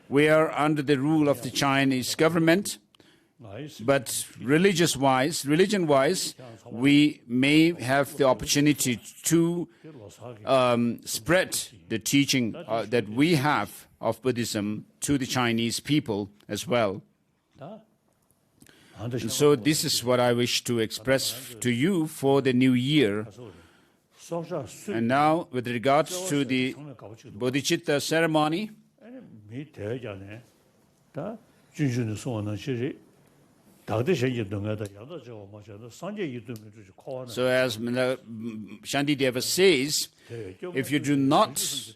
Speaker 1: we are under the rule of the Chinese government. But religion-wise, we may have the opportunity to spread the teaching that we have of Buddhism to the Chinese people as well. And so this is what I wish to express to you for the new year. And now, with regards to the Bodhichitta ceremony, so as Shantideva says, if you do not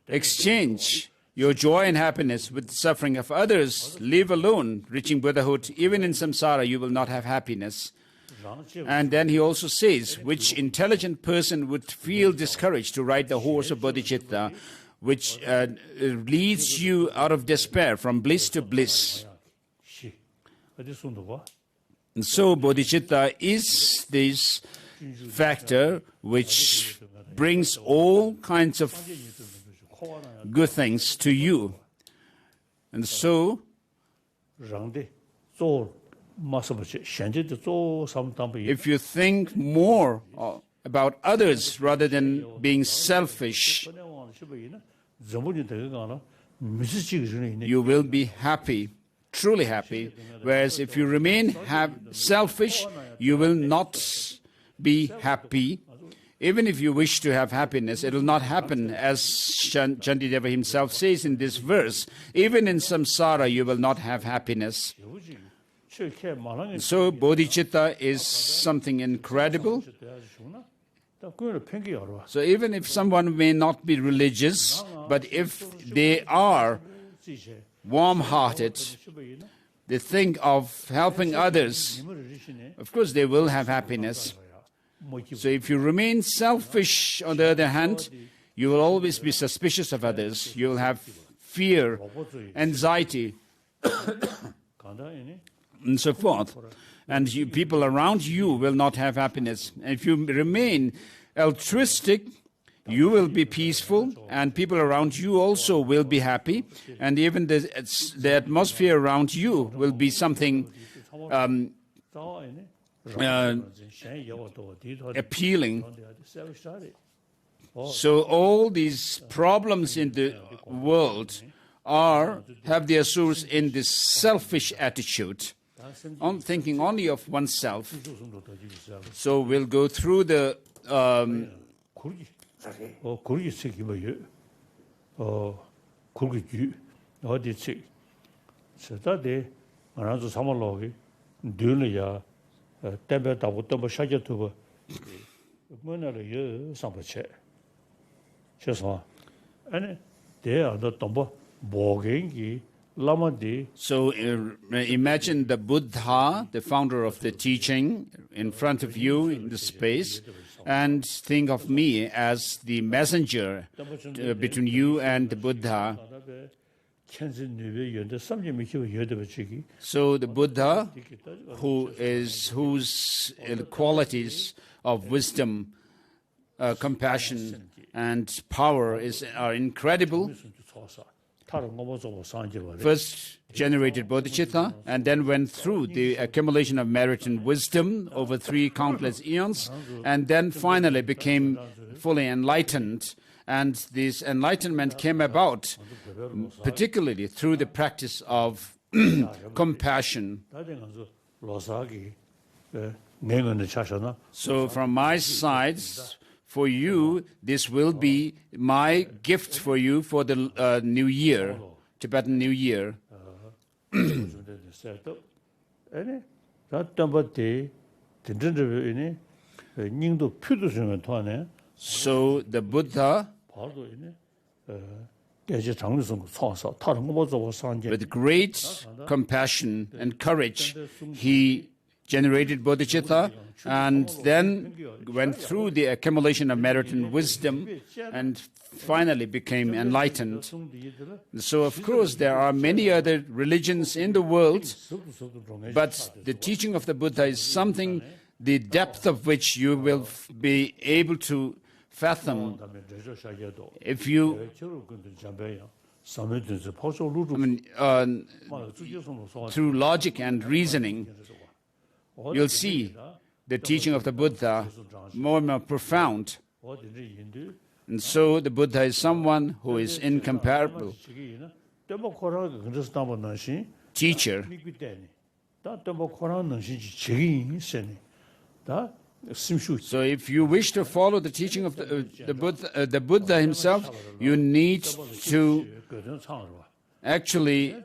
Speaker 1: exchange your joy and happiness with the suffering of others, live alone, reaching Buddhahood, even in samsara you will not have happiness. And then he also says, which intelligent person would feel discouraged to ride the horse of Bodhichitta, which leads you out of despair from bliss to bliss. And so Bodhichitta is this factor which brings all kinds of good things to you. And so if you think more about others rather than being selfish, you will be happy, truly happy. Whereas if you remain selfish, you will not be happy. Even if you wish to have happiness, it will not happen, as Shantideva himself says in this verse. Even in samsara, you will not have happiness. So bodhicitta is something incredible. So even if someone may not be religious, but if they are warm-hearted, they think of helping others, of course they will have happiness. So if you remain selfish, on the other hand, you will always be suspicious of others. You will have fear, anxiety, and so forth. And people around you will not have happiness. And if you remain altruistic, you will be peaceful, and people around you also will be happy. And even the atmosphere around you will be something appealing. So all these problems in the world have their source in this selfish attitude, on thinking only of oneself. So we'll go through the So imagine the Buddha, the founder of the teaching, in front of you in the space, and think of me as the messenger between you and the Buddha. So the Buddha, whose qualities of wisdom, compassion, and power are incredible, first generated Bodhichitta and then went through the accumulation of merit and wisdom over 3 countless eons, and then finally became fully enlightened. And this enlightenment came about particularly through the practice of compassion. So from my side, for you, this will be my gift for you for the New Year, Tibetan New Year. So the Buddha, with great compassion and courage, he generated Bodhichitta and then went through the accumulation of merit and wisdom and finally became enlightened. So of course there are many other religions in the world, but the teaching of the Buddha is something, the depth of which you will be able to fathom if you through logic and reasoning. You'll see the teaching of the Buddha more and more profound. And so the Buddha is someone who is incomparable teacher. So if you wish to follow the teaching of the Buddha himself, you need to actually,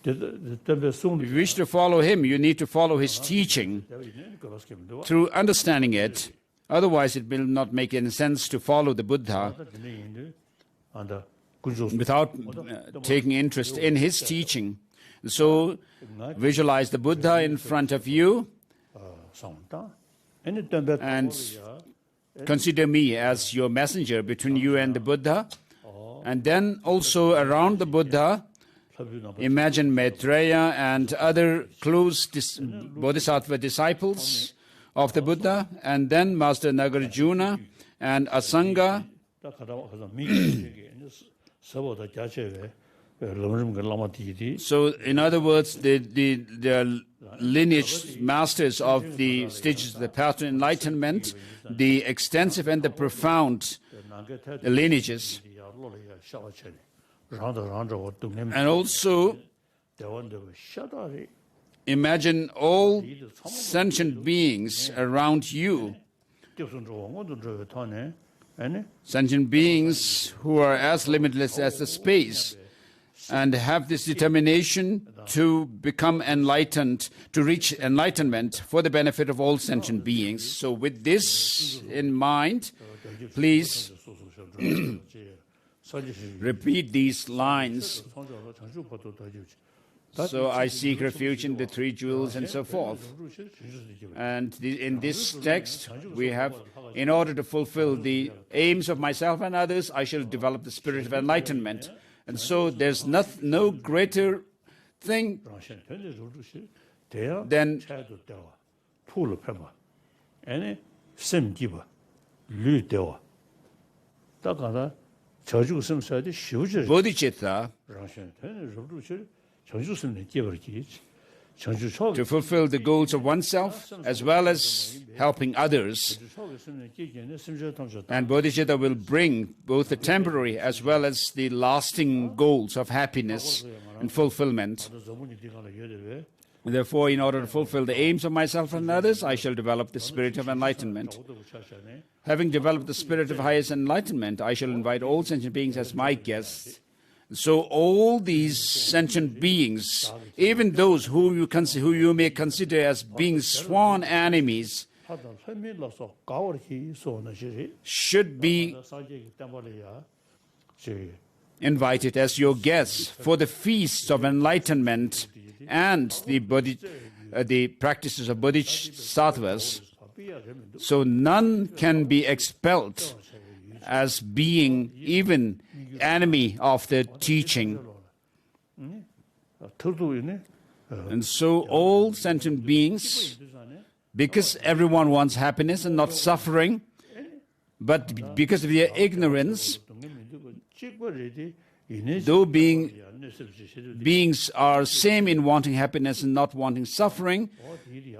Speaker 1: if you wish to follow him, you need to follow his teaching through understanding it. Otherwise, it will not make any sense to follow the Buddha without taking interest in his teaching. So, visualize the Buddha in front of you and consider me as your messenger between you and the Buddha. And then also around the Buddha, imagine Maitreya and other close Bodhisattva disciples of the Buddha, and then Master Nagarjuna and Asanga. So, in other words, the lineage masters of the stages of the path to enlightenment, the extensive and the profound lineages. And also, imagine all sentient beings around you. Sentient beings who are as limitless as the space and have this determination to become enlightened, to reach enlightenment for the benefit of all sentient beings. So with this in mind, please repeat these lines. So I seek refuge in the 3 jewels and so forth. And in this text, we have, in order to fulfill the aims of myself and others, I shall develop the spirit of enlightenment. And so there's no greater thing than Bodhichitta to fulfill the goals of oneself as well as helping others. And Bodhichitta will bring both the temporary as well as the lasting goals of happiness and fulfillment. Therefore, in order to fulfill the aims of myself and others, I shall develop the spirit of enlightenment. Having developed the spirit of highest enlightenment, I shall invite all sentient beings as my guests. So all these sentient beings, even those who you may consider as being sworn enemies, should be invited as your guests for the feasts of enlightenment and the practices of bodhisattvas. So none can be expelled as being even enemy of the teaching. And so all sentient beings, because everyone wants happiness and not suffering, but because of their ignorance, though beings are same in wanting happiness and not wanting suffering,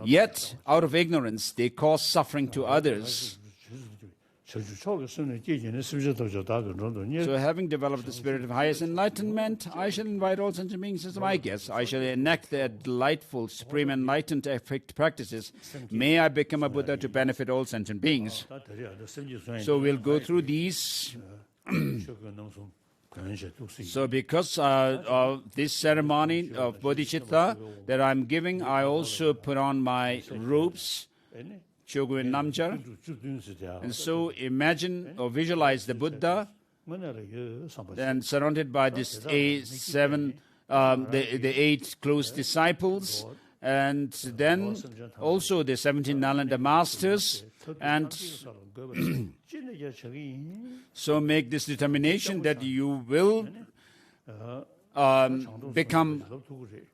Speaker 1: yet out of ignorance they cause suffering to others. So having developed the spirit of highest enlightenment, I shall invite all sentient beings as my guests. I shall enact their delightful, supreme enlightened effect practices. May I become a Buddha to benefit all sentient beings. So we'll go through these. So because of this ceremony of Bodhichitta that I'm giving, I also put on my robes, Chogu and Namjar. And so imagine or visualize the Buddha and surrounded by this the 8 close disciples, and then also the 17 Nalanda masters. And so make this determination that you will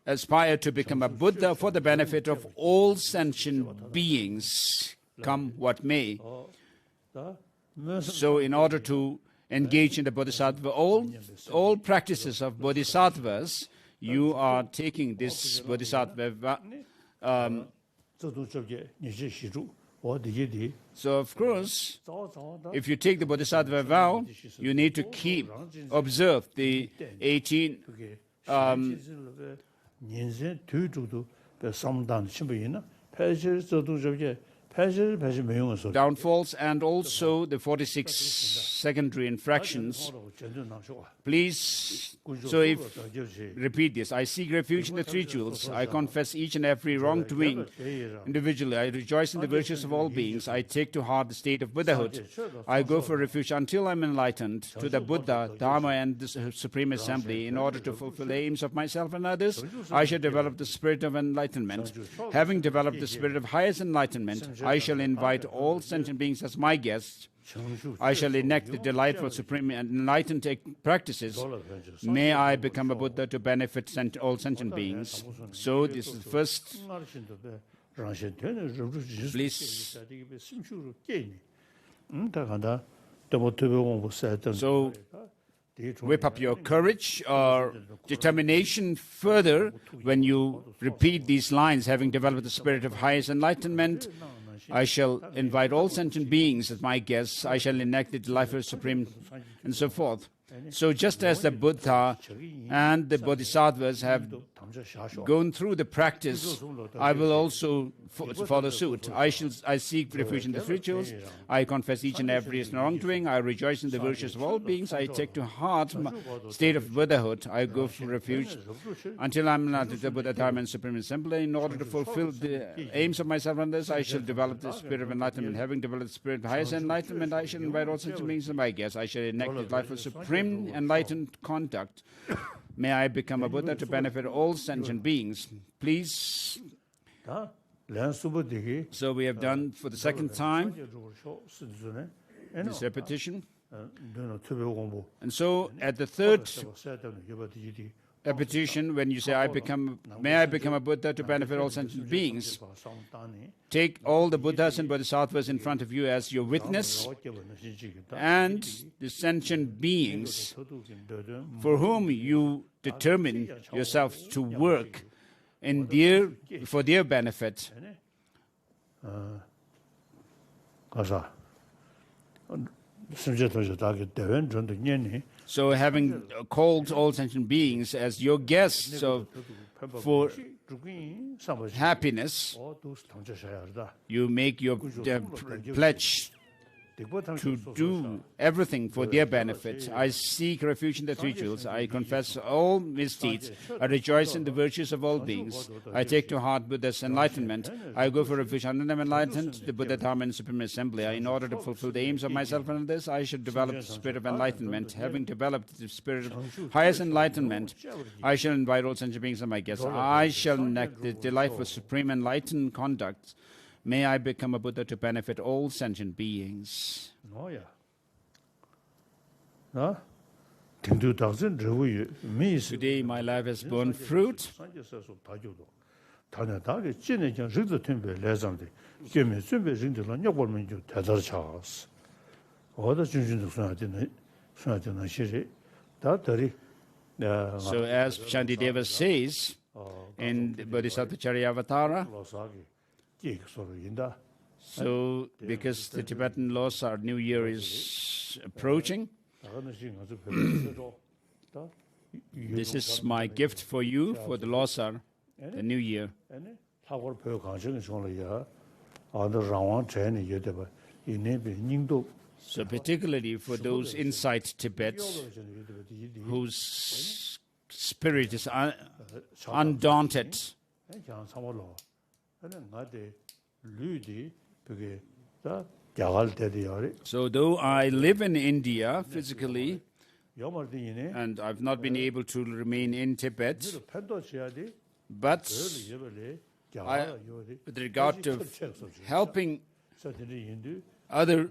Speaker 1: aspire to become a Buddha for the benefit of all sentient beings, come what may. So in order to engage in the Bodhisattva, all practices of Bodhisattvas, you are taking this Bodhisattva. So of course, if you take the Bodhisattva vow, you need to observe the 18 downfalls and also the 46 secondary infractions. Please, repeat this. I seek refuge in the three jewels. I confess each and every wrongdoing individually. I rejoice in the virtues of all beings. I take to heart the state of Buddhahood. I go for refuge until I'm enlightened to the Buddha, Dharma, and the Supreme Assembly. In order to fulfill the aims of myself and others, I shall develop the spirit of enlightenment. Having developed the spirit of highest enlightenment, I shall invite all sentient beings as my guests. I shall enact the delightful, supreme, and enlightened practices. May I become a Buddha to benefit all sentient beings. So this is the first. Please. So whip up your courage or determination further when you repeat these lines. Having developed the spirit of highest enlightenment, I shall invite all sentient beings as my guests. I shall enact the delightful, supreme, and so forth. So just as the Buddha and the Bodhisattvas have gone through the practice, I will also follow suit. I seek refuge in the three jewels. I confess each and every wrongdoing. I rejoice in the virtues of all beings. I take to heart my state of Buddhahood. I go for refuge until I'm not the Buddha, Dharma, and Supreme Assembly. In order to fulfill the aims of myself and others, I shall develop the spirit of enlightenment. Having developed the spirit of highest enlightenment, I shall invite all sentient beings as my guests. I shall enact the life of supreme enlightened conduct. May I become a Buddha to benefit all sentient beings. Please. So we have done for the second time this repetition. And so at the third repetition, when you say, may I become a Buddha to benefit all sentient beings, take all the Buddhas and Bodhisattvas in front of you as your witness, and the sentient beings for whom you determine yourself to work for their benefit. So having called all sentient beings as your guests for happiness, you make your pledge to do everything for their benefit. I seek refuge in the three jewels. I confess all misdeeds. I rejoice in the virtues of all beings. I take to heart Buddha's enlightenment. I go for refuge under them enlightened, the Buddha, Dharma, and Supreme Assembly. In order to fulfill the aims of myself and others, I should develop the spirit of enlightenment. Having developed the spirit of highest enlightenment, I shall invite all sentient beings as my guests. I shall enact the delightful supreme enlightened conduct. May I become a Buddha to benefit all sentient beings. Today my life has borne fruit. So as Shantideva says in the Bodhisattva Charyavatara, so because the Tibetan Losar New Year is approaching, this is my gift for you for the Losar, the New Year. So particularly for those inside Tibet whose spirit is undaunted, so though I live in India physically and I've not been able to remain in Tibet, but with regard to helping other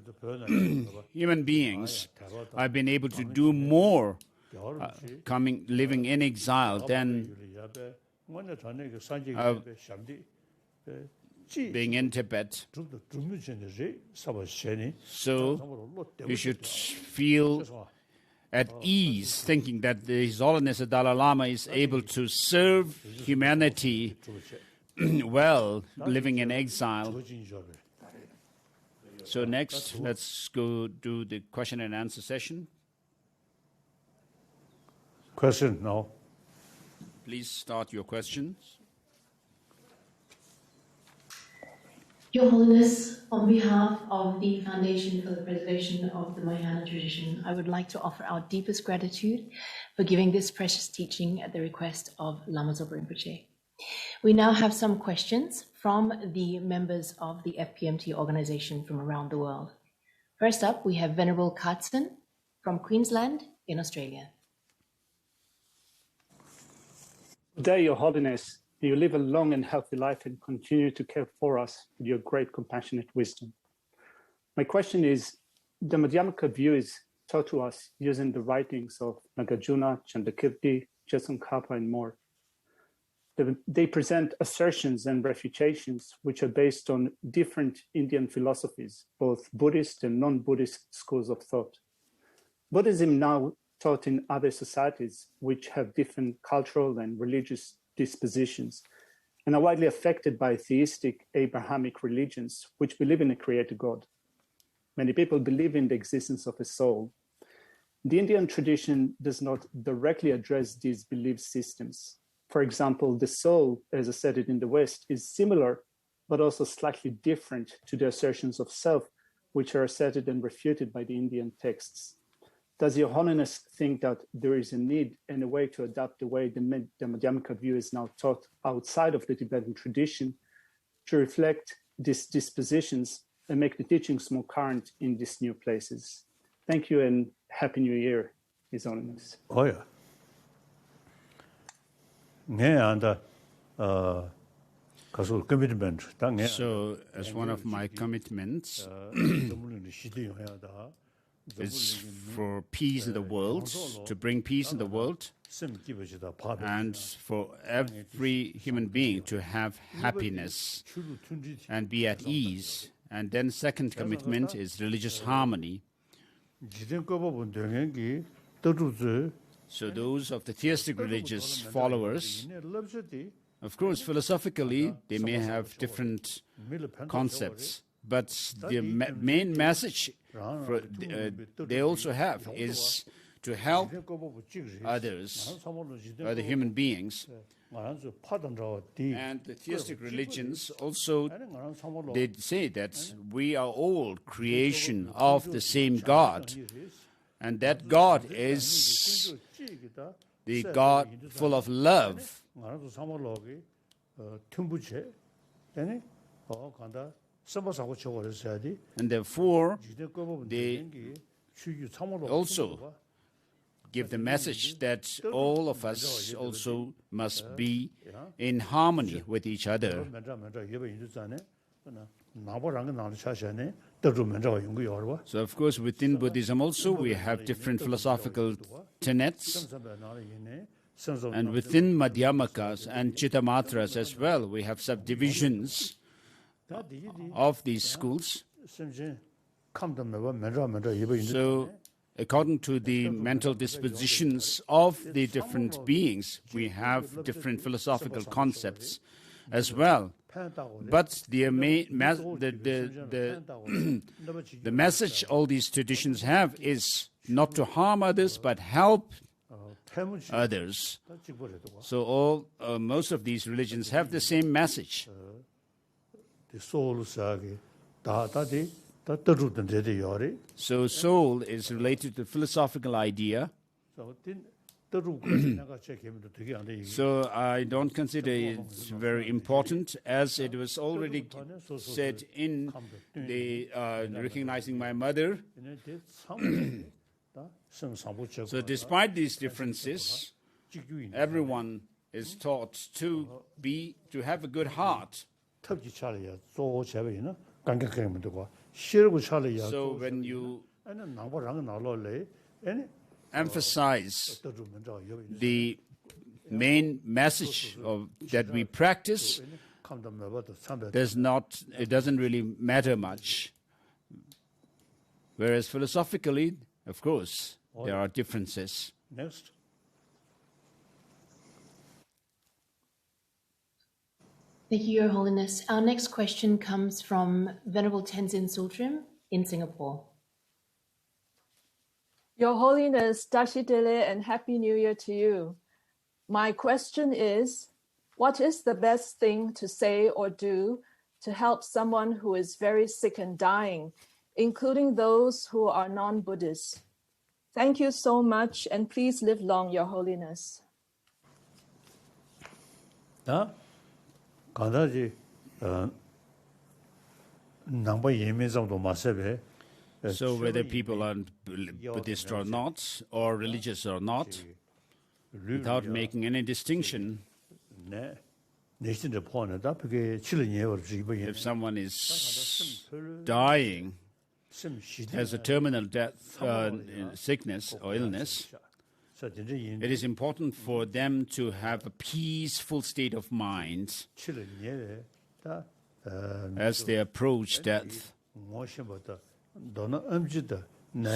Speaker 1: human beings, I've been able to do more living in exile than being in Tibet. So you should feel at ease thinking that His Holiness the Dalai Lama is able to serve humanity well, living in exile. So next, let's go do the question and answer session.
Speaker 2: Question now.
Speaker 1: Please start your questions.
Speaker 3: Your Holiness, on behalf of the Foundation for the Preservation of the Mahayana Tradition, I would like to offer our deepest gratitude for giving this precious teaching at the request of Lama Zopa Rinpoche. We now have some questions from the members of the FPMT organization from around the world. First up, we have Venerable Katzen from Queensland in Australia.
Speaker 4: Good day, Your Holiness. May you live a long and healthy life and continue to care for us with your great compassionate wisdom. My question is, the Madhyamaka View is taught to us using the writings of Nagarjuna, Chandakirti, Tsongkhapa, and more. They present assertions and refutations which are based on different Indian philosophies, both Buddhist and non-Buddhist schools of thought. Buddhism now taught in other societies which have different cultural and religious dispositions and are widely affected by theistic Abrahamic religions which believe in a creator God. Many people believe in the existence of a soul. The Indian tradition does not directly address these belief systems. For example, the soul, as asserted in the West, is similar, but also slightly different to the assertions of self, which are asserted and refuted by the Indian texts. Does Your Holiness think that there is a need and a way to adapt the way the Madhyamaka View is now taught outside of the Tibetan tradition to reflect these dispositions and make the teachings more current in these new places? Thank you and Happy New Year, His Holiness.
Speaker 2: Oh, yeah.
Speaker 1: So, as one of my commitments is for peace in the world, to bring peace in the world, and for every human being to have happiness and be at ease. And then second commitment is religious harmony. So those of the theistic religious followers Of course, philosophically, they may have different concepts, but the main message they also have is to help others, other human beings. And the theistic religions also, they say that we are all creation of the same God, and that God is the God full of love. And therefore, they also give the message that all of us also must be in harmony with each other. So, of course, within Buddhism also we have different philosophical tenets. And within Madhyamakas and Chittamatras as well, we have subdivisions of these schools. So, according to the mental dispositions of the different beings, we have different philosophical concepts as well. But the message all these traditions have is not to harm others, but help others. So most of these religions have the same message. So soul is related to philosophical idea. So I don't consider it very important, as it was already said in the Recognizing My Mother. So despite these differences, everyone is taught to have a good heart. So when you emphasize the main message that we practice, it doesn't really matter much. Whereas philosophically, of course, there are differences.
Speaker 2: Next.
Speaker 3: Thank you, Your Holiness. Our next question comes from Venerable Tenzin Sultrim in Singapore.
Speaker 5: Your Holiness, Dashi Dele and Happy New Year to you. My question is, what is the best thing to say or do to help someone who is very sick and dying, including those who are non-Buddhists? Thank you so much, and please live long, Your Holiness.
Speaker 1: So whether people are Buddhist or not, or religious or not, without making any distinction, if someone is dying, has a terminal death, sickness or illness, it is important for them to have a peaceful state of mind as they approach death.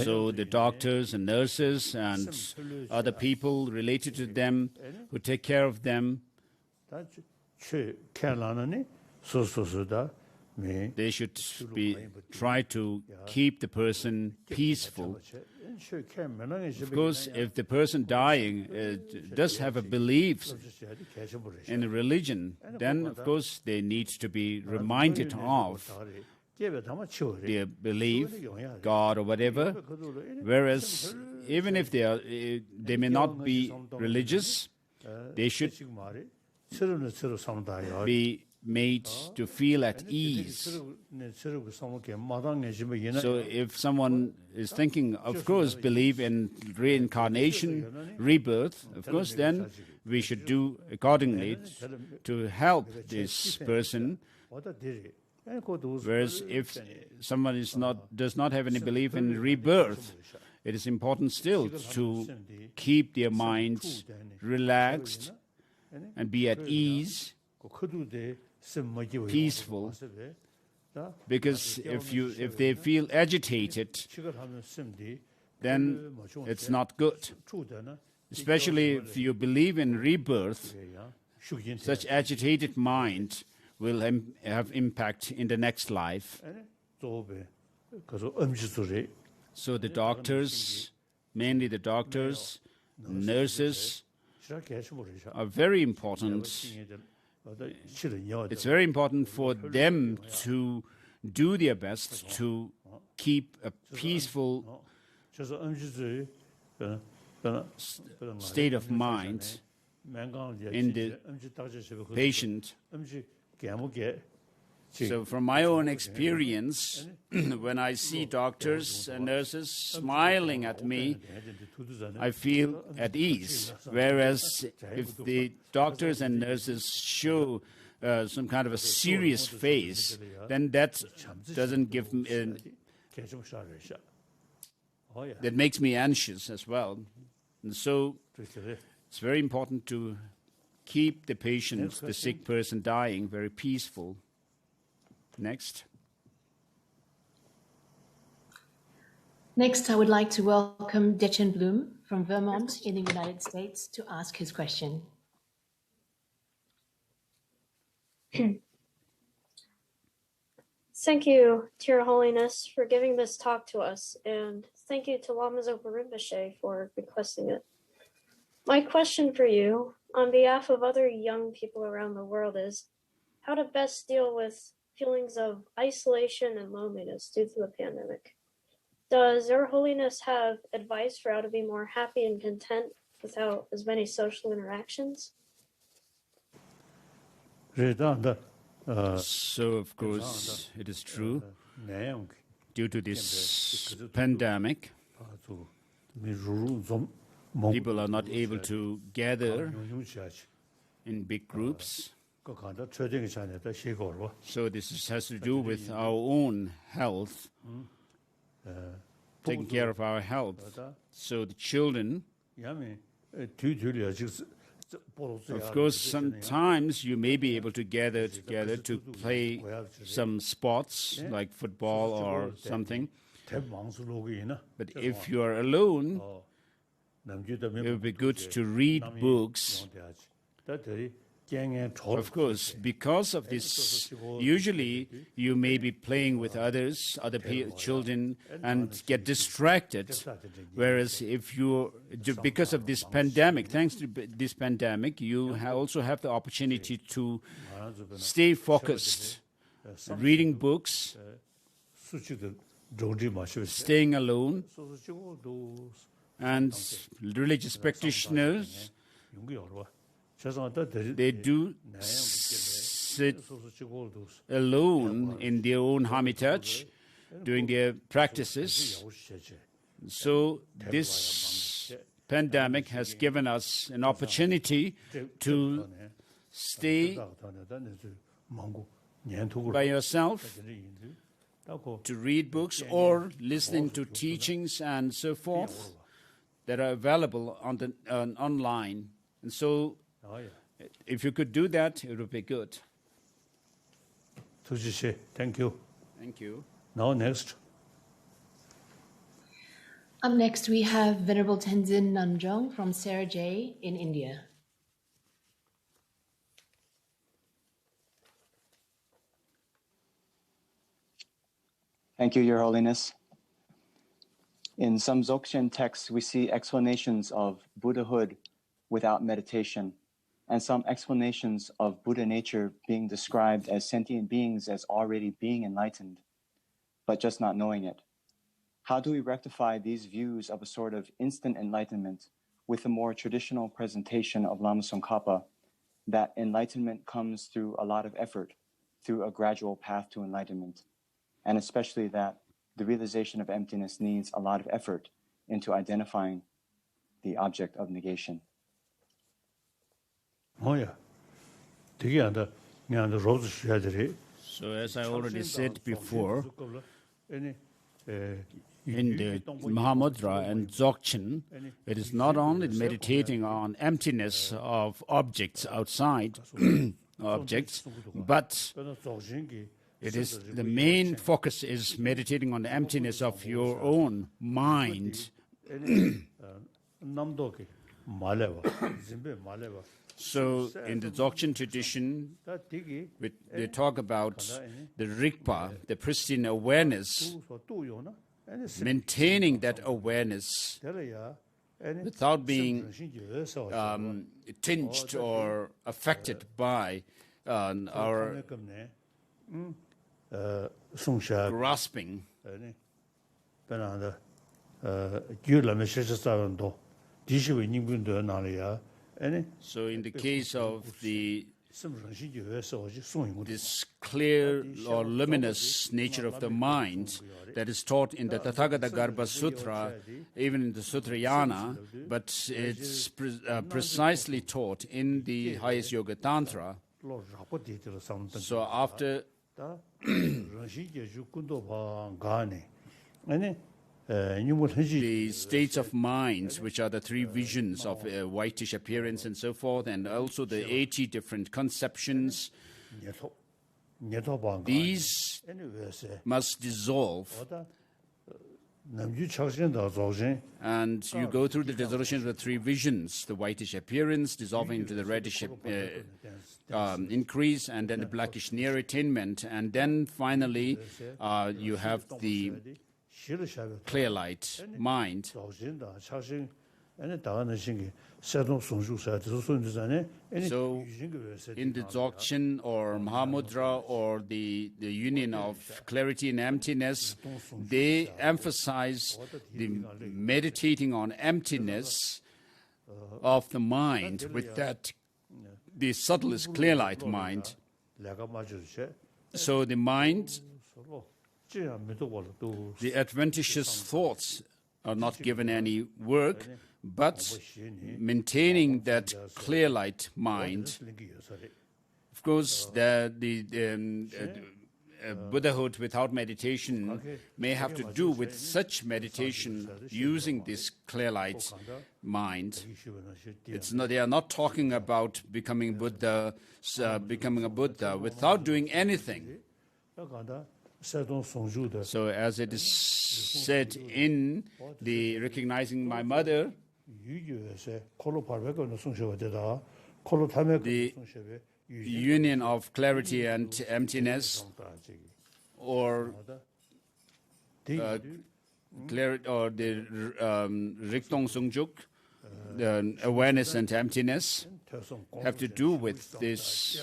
Speaker 1: So the doctors and nurses and other people related to them who take care of them, they should try to keep the person peaceful. Of course, if the person dying does have a belief in a religion, then of course they need to be reminded of their belief, God or whatever. Whereas even if they may not be religious, they should be made to feel at ease. So if someone is thinking, of course, believe in reincarnation, rebirth, of course, then we should do accordingly to help this person. Whereas if someone does not have any belief in rebirth, it is important still to keep their minds relaxed and be at ease, peaceful, because if they feel agitated, then it's not good. Especially if you believe in rebirth, such agitated mind will have impact in the next life. So the doctors, mainly the doctors, nurses, are very important. It's very important for them to do their best to keep a peaceful state of mind in the patient. So from my own experience, when I see doctors and nurses smiling at me, I feel at ease. Whereas if the doctors and nurses show some kind of a serious face, then that doesn't give me, that makes me anxious as well. And so it's very important to keep the patient, the sick person dying, very peaceful. Next.
Speaker 3: Next, I would like to welcome Dechen Bloom from Vermont in the United States to ask his question.
Speaker 6: Thank you to Your Holiness for giving this talk to us, and thank you to Lama Zopa Rinpoche for requesting it. My question for you, on behalf of other young people around the world, is how to best deal with feelings of isolation and loneliness due to the pandemic. Does Your Holiness have advice for how to be more happy and content without as many social interactions?
Speaker 1: So, of course, it is true, due to this pandemic, people are not able to gather in big groups. So this has to do with our own health, taking care of our health. So the children, of course, sometimes you may be able to gather together to play some sports like football or something. But if you are alone, it would be good to read books. Of course, because of this, usually you may be playing with others, other children, and get distracted. Whereas if you, because of this pandemic, thanks to this pandemic, you also have the opportunity to stay focused, reading books, staying alone, and religious practitioners, they do sit alone in their own hermitage doing their practices. So this pandemic has given us an opportunity to stay by yourself, to read books or listening to teachings and so forth that are available on the online. And so if you could do that, it would be good.
Speaker 2: Thank you.
Speaker 1: Thank you.
Speaker 2: Now next.
Speaker 3: Up next, we have Venerable Tenzin Namjong from Sarah J in India.
Speaker 7: Thank you, Your Holiness. In some Dzogchen texts, we see explanations of Buddhahood without meditation, and some explanations of Buddha nature being described as sentient beings as already being enlightened, but just not knowing it. How do we rectify these views of a sort of instant enlightenment with a more traditional presentation of Lama Tsongkhapa, that enlightenment comes through a lot of effort, through a gradual path to enlightenment, and especially that the realization of emptiness needs a lot of effort into identifying the object of negation?
Speaker 2: So
Speaker 1: as I already said before, in the Mahamudra and Dzogchen, it is not only meditating on emptiness of objects outside objects, but it is the main focus is meditating on the emptiness of your own mind. So in the Dzogchen tradition, they talk about the Rigpa, the pristine awareness, maintaining that awareness without being tinged or affected by our grasping. So in the case of this clear or luminous nature of the mind that is taught in the Tathagata Garbha Sutra, even in the Sutrayana, but it's precisely taught in the highest Yoga Tantra. So after the states of mind, which are the three visions of whitish appearance and so forth, and also the 80 different conceptions, these must dissolve. And you go through the dissolution of the three visions, the whitish appearance dissolving into the reddish increase, and then the blackish near attainment, and then finally you have the clear light mind. So in the Dzogchen or Mahamudra or the union of clarity and emptiness, they emphasize the meditating on emptiness of the mind with that the subtlest clear light mind. So the mind, the adventitious thoughts are not given any work, but maintaining that clear light mind. Of course, the Buddhahood without meditation may have to do with such meditation using this clear light mind. It's not, they are not talking about becoming Buddha, becoming a Buddha without doing anything. So as it is said in the Recognizing My Mother, the union of clarity and emptiness, or clarity, or the Riktong Sungjuk, the awareness and emptiness, have to do with this.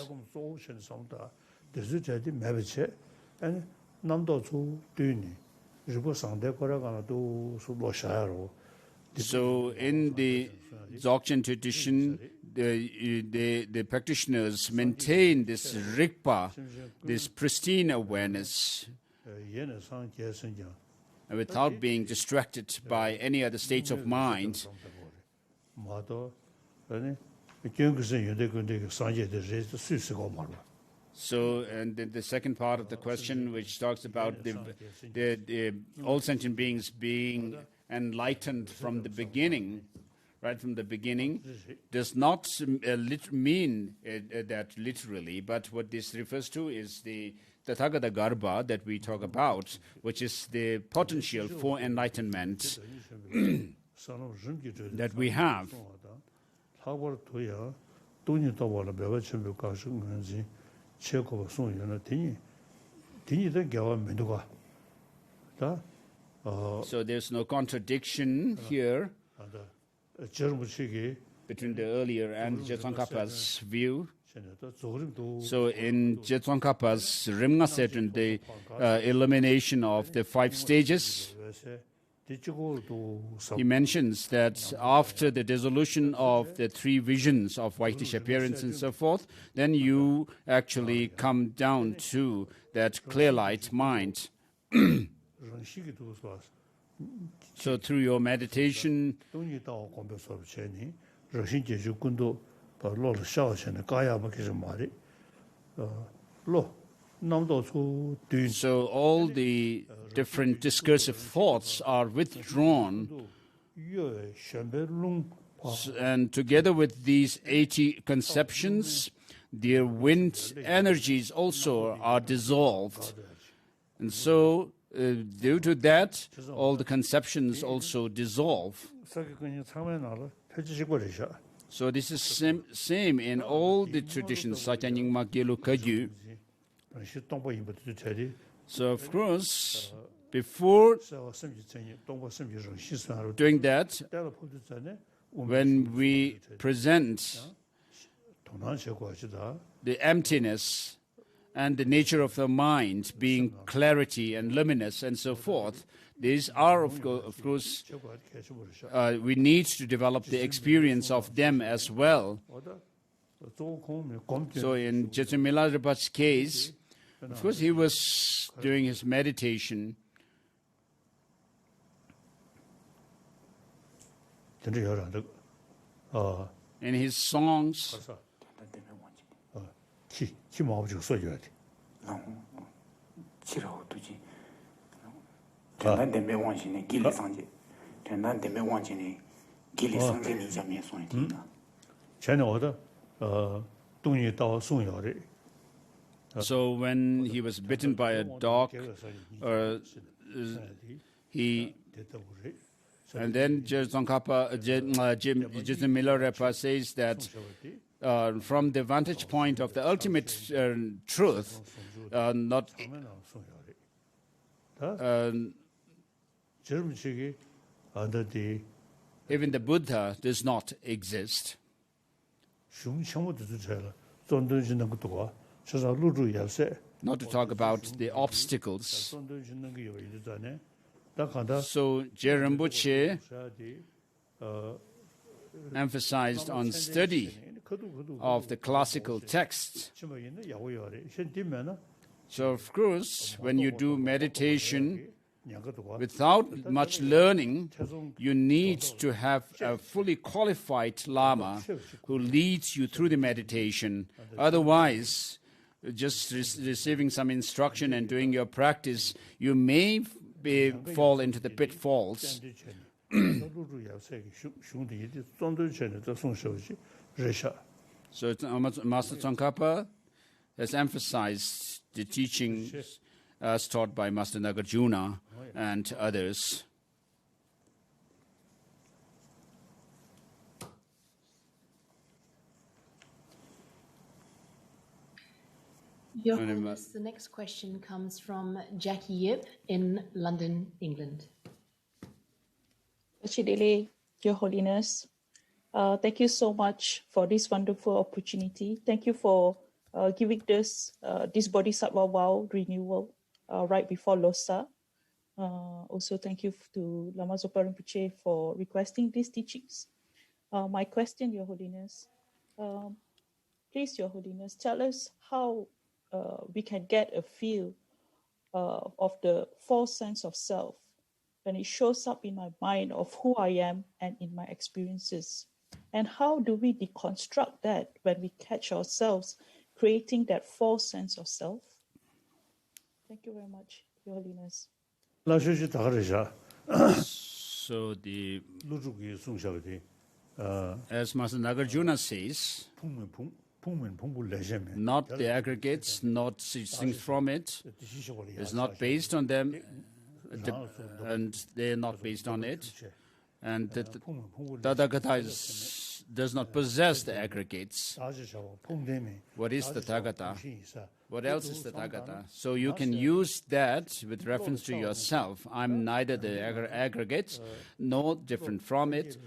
Speaker 1: So in the Dzogchen tradition, the practitioners maintain this Rigpa, this pristine awareness, without being distracted by any other states of mind. So, and the second part of the question, which talks about the all sentient beings being enlightened from the beginning, right from the beginning, does not mean that literally, but what this refers to is the Tathagata Garbha that we talk about, which is the potential for enlightenment that we have. So there's no contradiction here between the earlier and Tsongkhapa's view. So in Tsongkhapa's Rimnga Setran, the elimination of the 5 stages, he mentions that after the dissolution of the 3 visions of whitish appearance and so forth, then you actually come down to that clear light mind. So through your meditation, so all the different discursive thoughts are withdrawn, and together with these 80 conceptions, their wind energies also are dissolved. And so due to that, all the conceptions also dissolve. So this is same in all the traditions, Satyanyingma Gelu Kagyu. So of course, before doing that, when we present the emptiness and the nature of the mind being clarity and luminous and so forth, these are, of course, we need to develop the experience of them as well. So in Jetsamila Rinpoche's case, of course, he was doing his meditation. In his songs, so when he was bitten by a dog, and then Jim Miller Repa says that from the vantage point of the ultimate truth, not even the Buddha does not exist. Not to talk about the obstacles. So Rinpoche emphasized on study of the classical texts. So of course, when you do meditation, without much learning, you need to have a fully qualified Lama who leads you through the meditation. Otherwise, just receiving some instruction and doing your practice, you may fall into the pitfalls. So Master Tsongkhapa has emphasized the teachings as taught by Master Nagarjuna and others.
Speaker 3: Your Holiness, the next question comes from Jackie Yip in London, England.
Speaker 8: Chidele, Your Holiness, thank you so much for this wonderful opportunity. Thank you for giving this Bodhisattva vow renewal right before Losar. Also, thank you to Lama Zopa Rinpoche for requesting these teachings. My question, Your Holiness, please, Your Holiness, tell us how we can get a feel of the false sense of self when it shows up in my mind of who I am and in my experiences. And how do we deconstruct that when we catch ourselves creating that false sense of self? Thank you very much, Your Holiness.
Speaker 1: So as Master Nagarjuna says, not the aggregates, not things from it, is not based on them, and they are not based on it. And the Tathagata does not possess the aggregates. What is the Tathagata? What else is the Tathagata? So you can use that with reference to yourself. I'm neither the aggregate, nor different from it,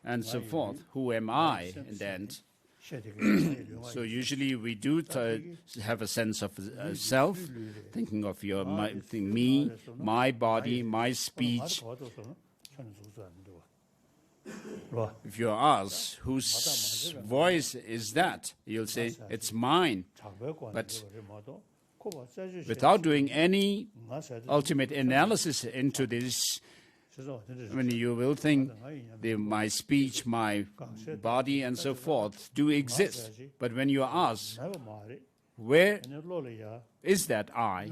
Speaker 1: and so forth. Who am I in the end? So usually we do have a sense of self, thinking of me, my body, my speech. If you ask whose voice is that, you'll say it's mine. But without doing any ultimate analysis into this, when you will think my speech, my body, and so forth do exist. But when you ask, where is that I?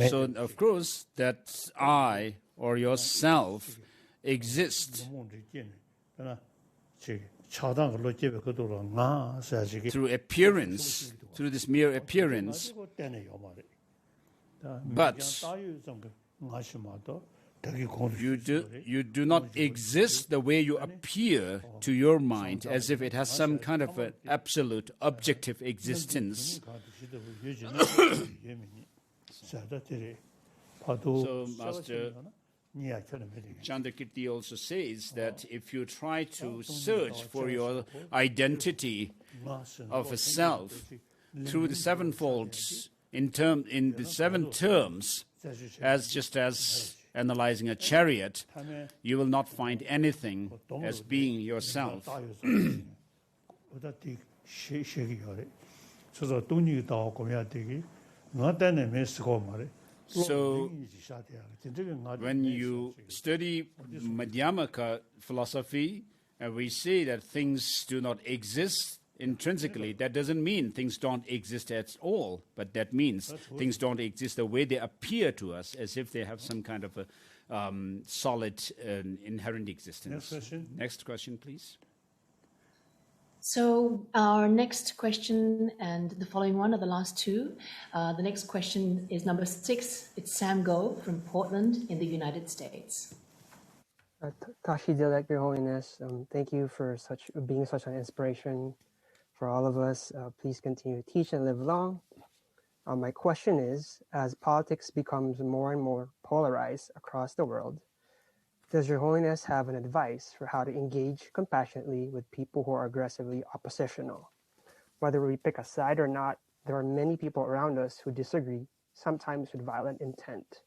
Speaker 1: So, of course, that I or yourself exists through appearance, through this mere appearance. But you do not exist the way you appear to your mind, as if it has some kind of an absolute objective existence. So Master Chandrakirti also says that if you try to search for your identity of a self through the sevenfold in the seven terms, as analyzing a chariot, you will not find anything as being yourself. So, when you study Madhyamaka philosophy, we say that things do not exist intrinsically. That doesn't mean things don't exist at all, but that means things don't exist the way they appear to us, as if they have some kind of a solid inherent existence. Next question, please.
Speaker 3: So our next question and the following one are the last two. The next question is number 6. It's Sam Go from Portland in the United States.
Speaker 9: Tashi Dilek, Your Holiness, thank you for being such an inspiration for all of us. Please continue to teach and live long. My question is, as politics becomes more and more polarized across the world, does Your Holiness have an advice for how to engage compassionately with people who are aggressively oppositional? Whether we pick a side or not, there are many people around us who disagree, sometimes with violent intent.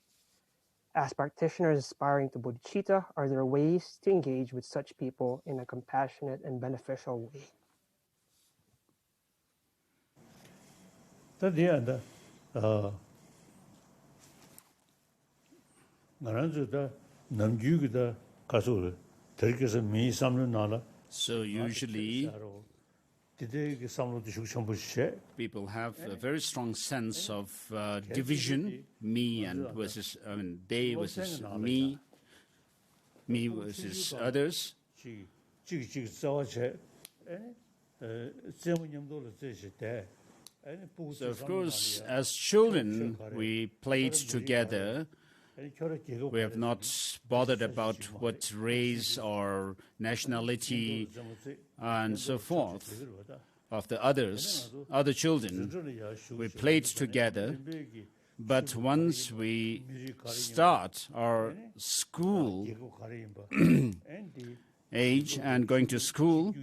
Speaker 9: As practitioners aspiring to Bodhichitta, are there ways to engage with such people in a compassionate and beneficial way?
Speaker 1: So usually people have a very strong sense of division, me and versus, they versus me versus others. So of course, as children, we played together. We have not bothered about what race or nationality and so forth of the other children. We played together, but once we start our school age and going to school,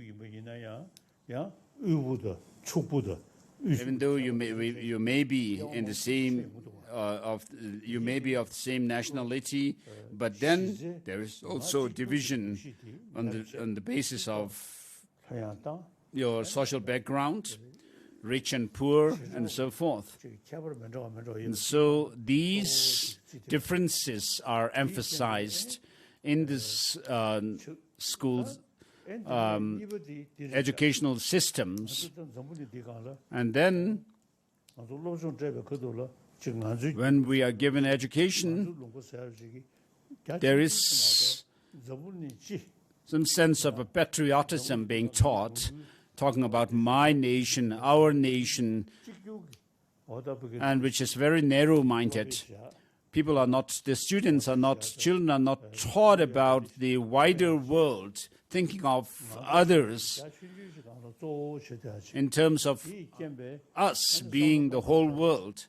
Speaker 1: even though you may be in the same you may be of the same nationality, but then there is also division on the basis of your social background, rich and poor, and so forth. And so these differences are emphasized in this school educational systems. And then when we are given education, there is some sense of a patriotism being taught, talking about my nation, our nation, and which is very narrow-minded. The children are not taught about the wider world, thinking of others in terms of us being the whole world.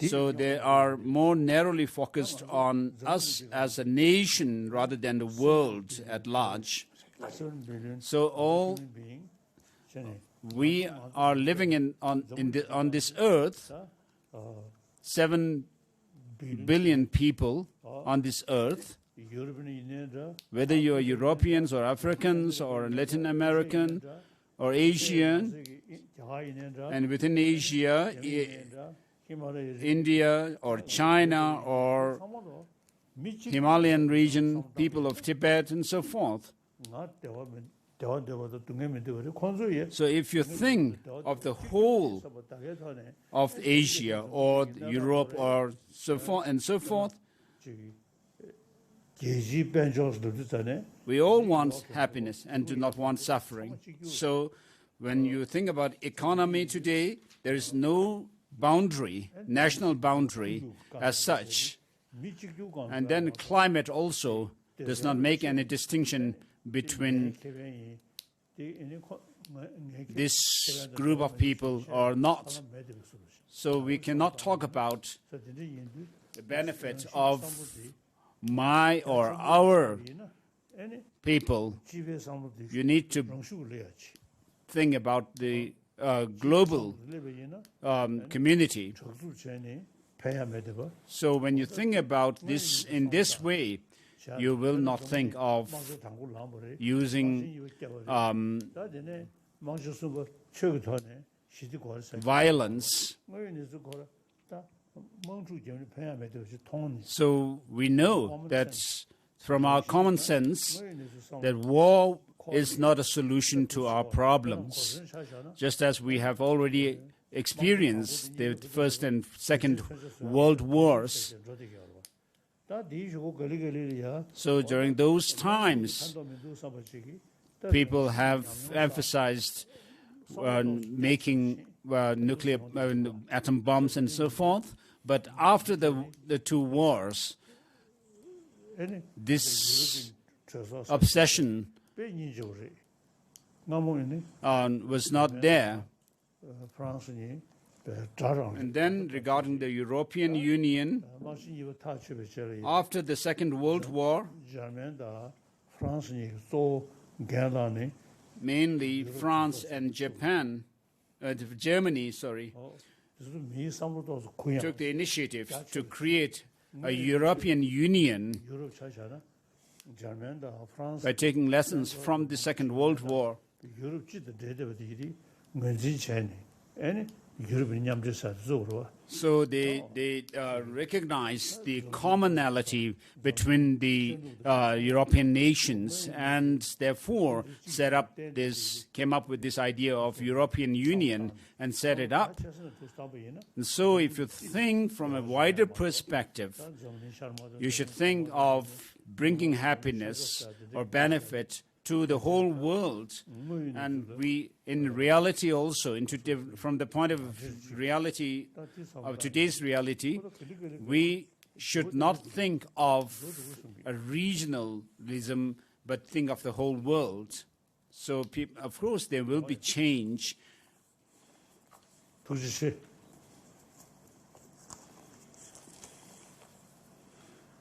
Speaker 1: So they are more narrowly focused on us as a nation rather than the world at large. So we are living on this earth, 7 billion people on this earth, whether you are Europeans or Africans or Latin American or Asian, and within Asia, India or China or Himalayan region, people of Tibet and so forth. So if you think of the whole of Asia or Europe or so forth and so forth, we all want happiness and do not want suffering. So when you think about economy today, there is no boundary, national boundary as such. And then climate also does not make any distinction between this group of people or not. So we cannot talk about the benefit of my or our people. You need to think about the global community. So when you think about this in this way, you will not think of using violence. So we know that from our common sense that war is not a solution to our problems. Just as we have already experienced the First and Second World Wars. So during those times, people have emphasized making nuclear atom bombs and so forth. But after the two wars, this obsession was not there. And then regarding the European Union, after the Second World War, mainly France and Japan, Germany, took the initiative to create a European Union by taking lessons from the Second World War. So they recognize the commonality between the European nations, and therefore came up with this idea of European Union and set it up. And so if you think from a wider perspective, you should think of bringing happiness or benefit to the whole world, and we, in reality also, from the point of reality of today's reality, we should not think of a regionalism, but think of the whole world. So, of course, there will be change.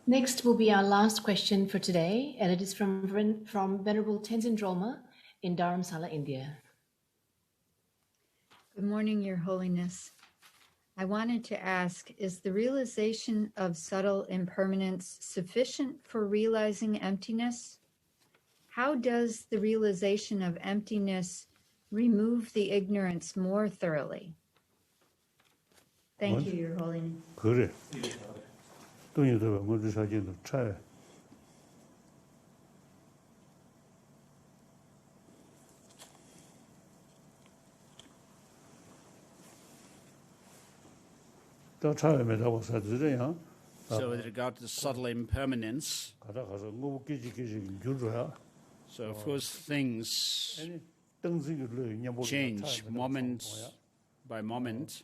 Speaker 3: Next will be our last question for today, and it is from Venerable Tenzin Drolma in Dharamsala, India.
Speaker 10: Good morning, Your Holiness. I wanted to ask, is the realization of subtle impermanence sufficient for realizing emptiness? How does the realization of emptiness remove the ignorance more thoroughly? Thank you, Your Holiness.
Speaker 1: So with regard to subtle impermanence, so of course things change moment by moment.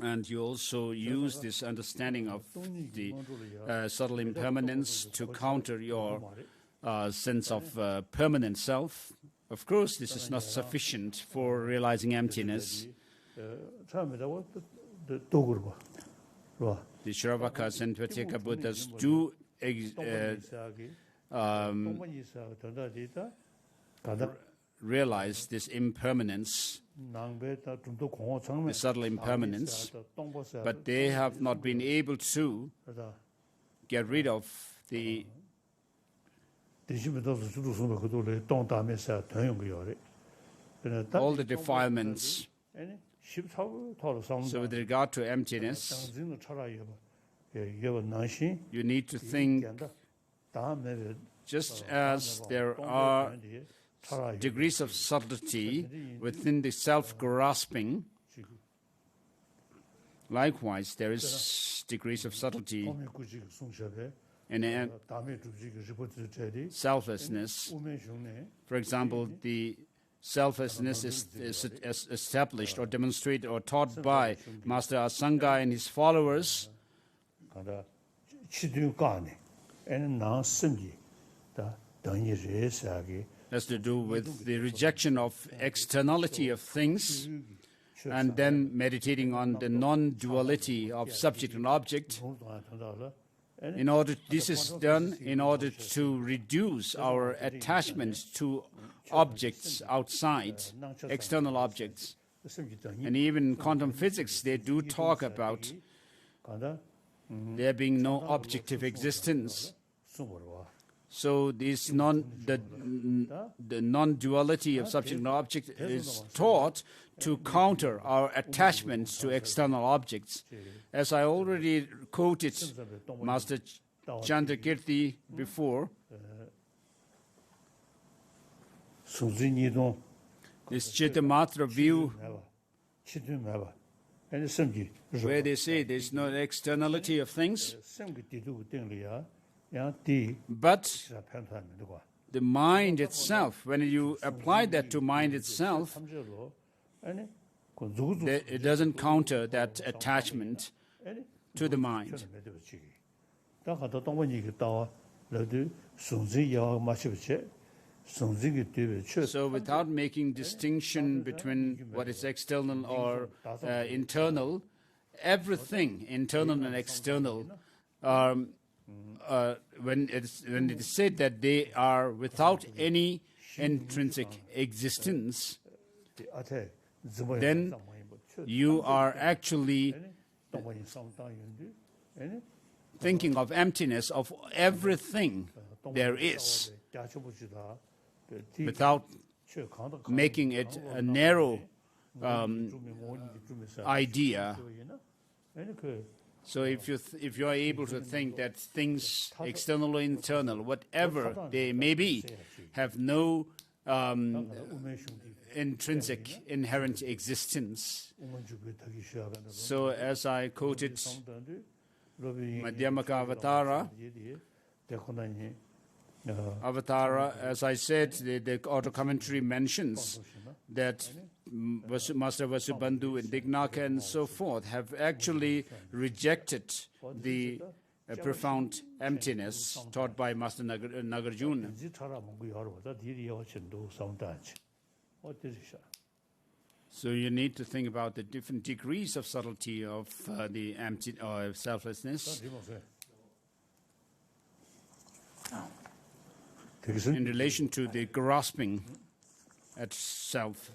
Speaker 1: And you also use this understanding of the subtle impermanence to counter your sense of permanent self. Of course, this is not sufficient for realizing emptiness. The Shravakas and Vatyeka Buddhas do realize this impermanence, the subtle impermanence, but they have not been able to get rid of all the defilements. So with regard to emptiness, you need to think, just as there are degrees of subtlety within the self-grasping, likewise there is degrees of subtlety in selflessness. For example, the selflessness is established or demonstrated or taught by Master Asanga and his followers, has to do with the rejection of externality of things, and then meditating on the non-duality of subject and object. This is done in order to reduce our attachment to objects outside, external objects. And even in quantum physics, they do talk about there being no objective existence. So the non-duality of subject and object is taught to counter our attachment to external objects. As I already quoted Master Chandrakirti before, this Chittamatra view, where they say there's no externality of things, but the mind itself, when you apply that to mind itself, it doesn't counter that attachment to the mind. So without making distinction between what is external or internal, everything, internal and external, when it is said that they are without any intrinsic existence, then you are actually thinking of emptiness of everything there is, without making it a narrow idea. So if you are able to think that things, external or internal, whatever they may be, have no intrinsic, inherent existence. So as I quoted Madhyamaka Avatara, as I said, the auto commentary mentions that Master Vasubandhu and Dignaka and so forth have actually rejected the profound emptiness taught by Master Nagarjuna. So you need to think about the different degrees of subtlety of the selflessness in relation to the grasping at self.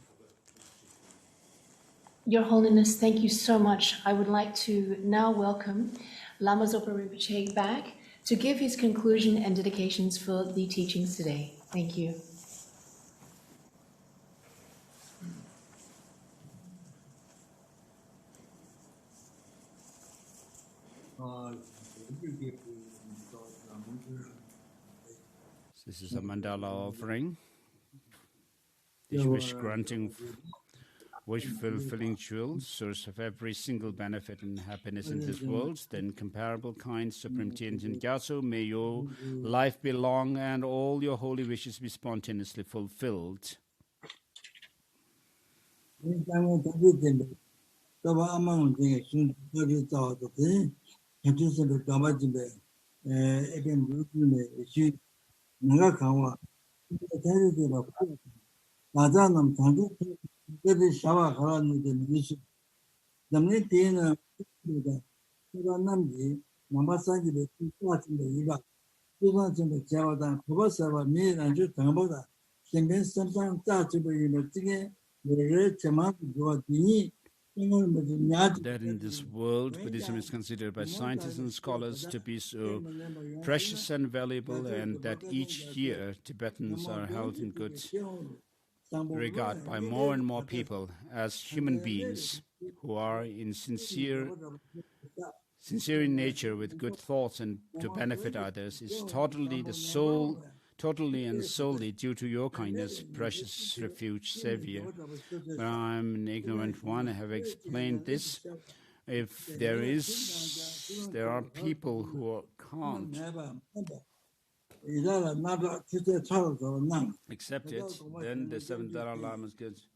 Speaker 3: Your Holiness, thank you so much. I would like to now welcome Lama Zopa Rinpoche back to give his conclusion and dedications for the teachings today. Thank you.
Speaker 1: This is a mandala offering. This wish-granting, wish-fulfilling jewel, source of every single benefit and happiness in this world, the incomparable, kind, supreme Tianjin Gyatso, may your life be long and all your holy wishes be spontaneously fulfilled. That in this world, Buddhism is considered by scientists and scholars to be so precious and valuable, and that each year Tibetans are held in good regard by more and more people as human beings who are in sincere in nature with good thoughts and to benefit others. Is totally and solely due to your kindness, precious refuge, Savior. But I'm an ignorant one. I have explained this. If there are people who can't accept it, then the seventh Dalai Lama Geshe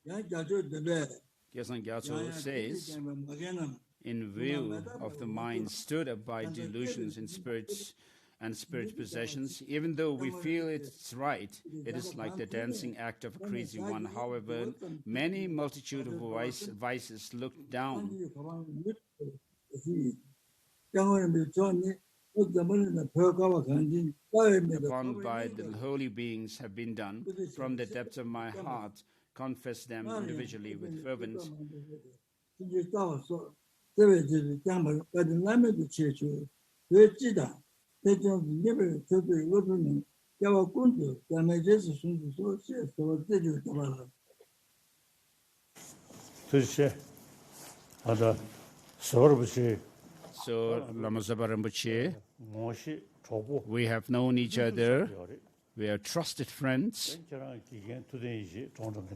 Speaker 1: Gyatso says, in view of the mind stirred up by delusions in spirits and spirit possessions, even though we feel it's right, it is like the dancing act of a crazy one. However, many multitude of vices look down upon by the holy beings have been done. From the depths of my heart, confess them individually with fervent So, Lama Zopa Rinpoche, we have known each other. We are trusted friends.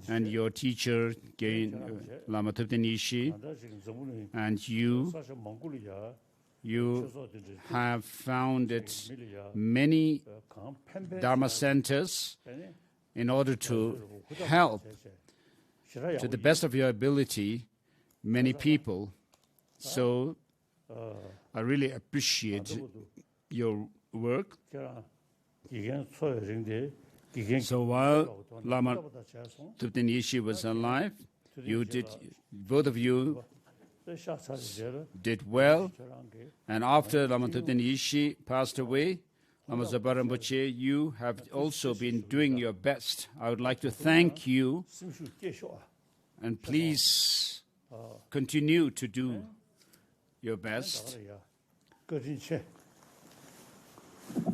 Speaker 1: And your teacher, Lama Tibetan Ishi, and you have founded many Dharma centers in order to help, to the best of your ability, many people. So I really appreciate your work. So while Lama Tibetan Ishi was alive, both of you did well. And after Lama Tibetan Ishi passed away, Lama Zopa Rinpoche, you have also been doing your best. I would like to thank you, and please continue to do your best.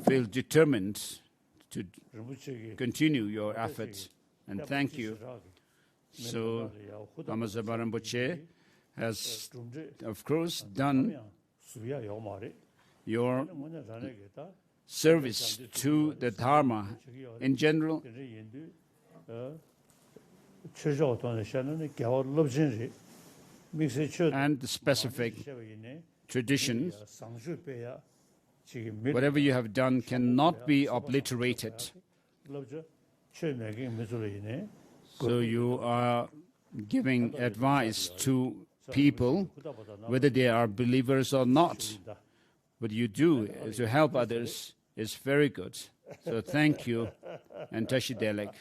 Speaker 1: Feel determined to continue your efforts, and thank you. So Lama Zopa Rinpoche has, of course, done your service to the Dharma in general, and the specific traditions. Whatever you have done cannot be obliterated. So you are giving advice to people, whether they are believers or not. What you do to help others is very good. So thank you, and Tashi Delek.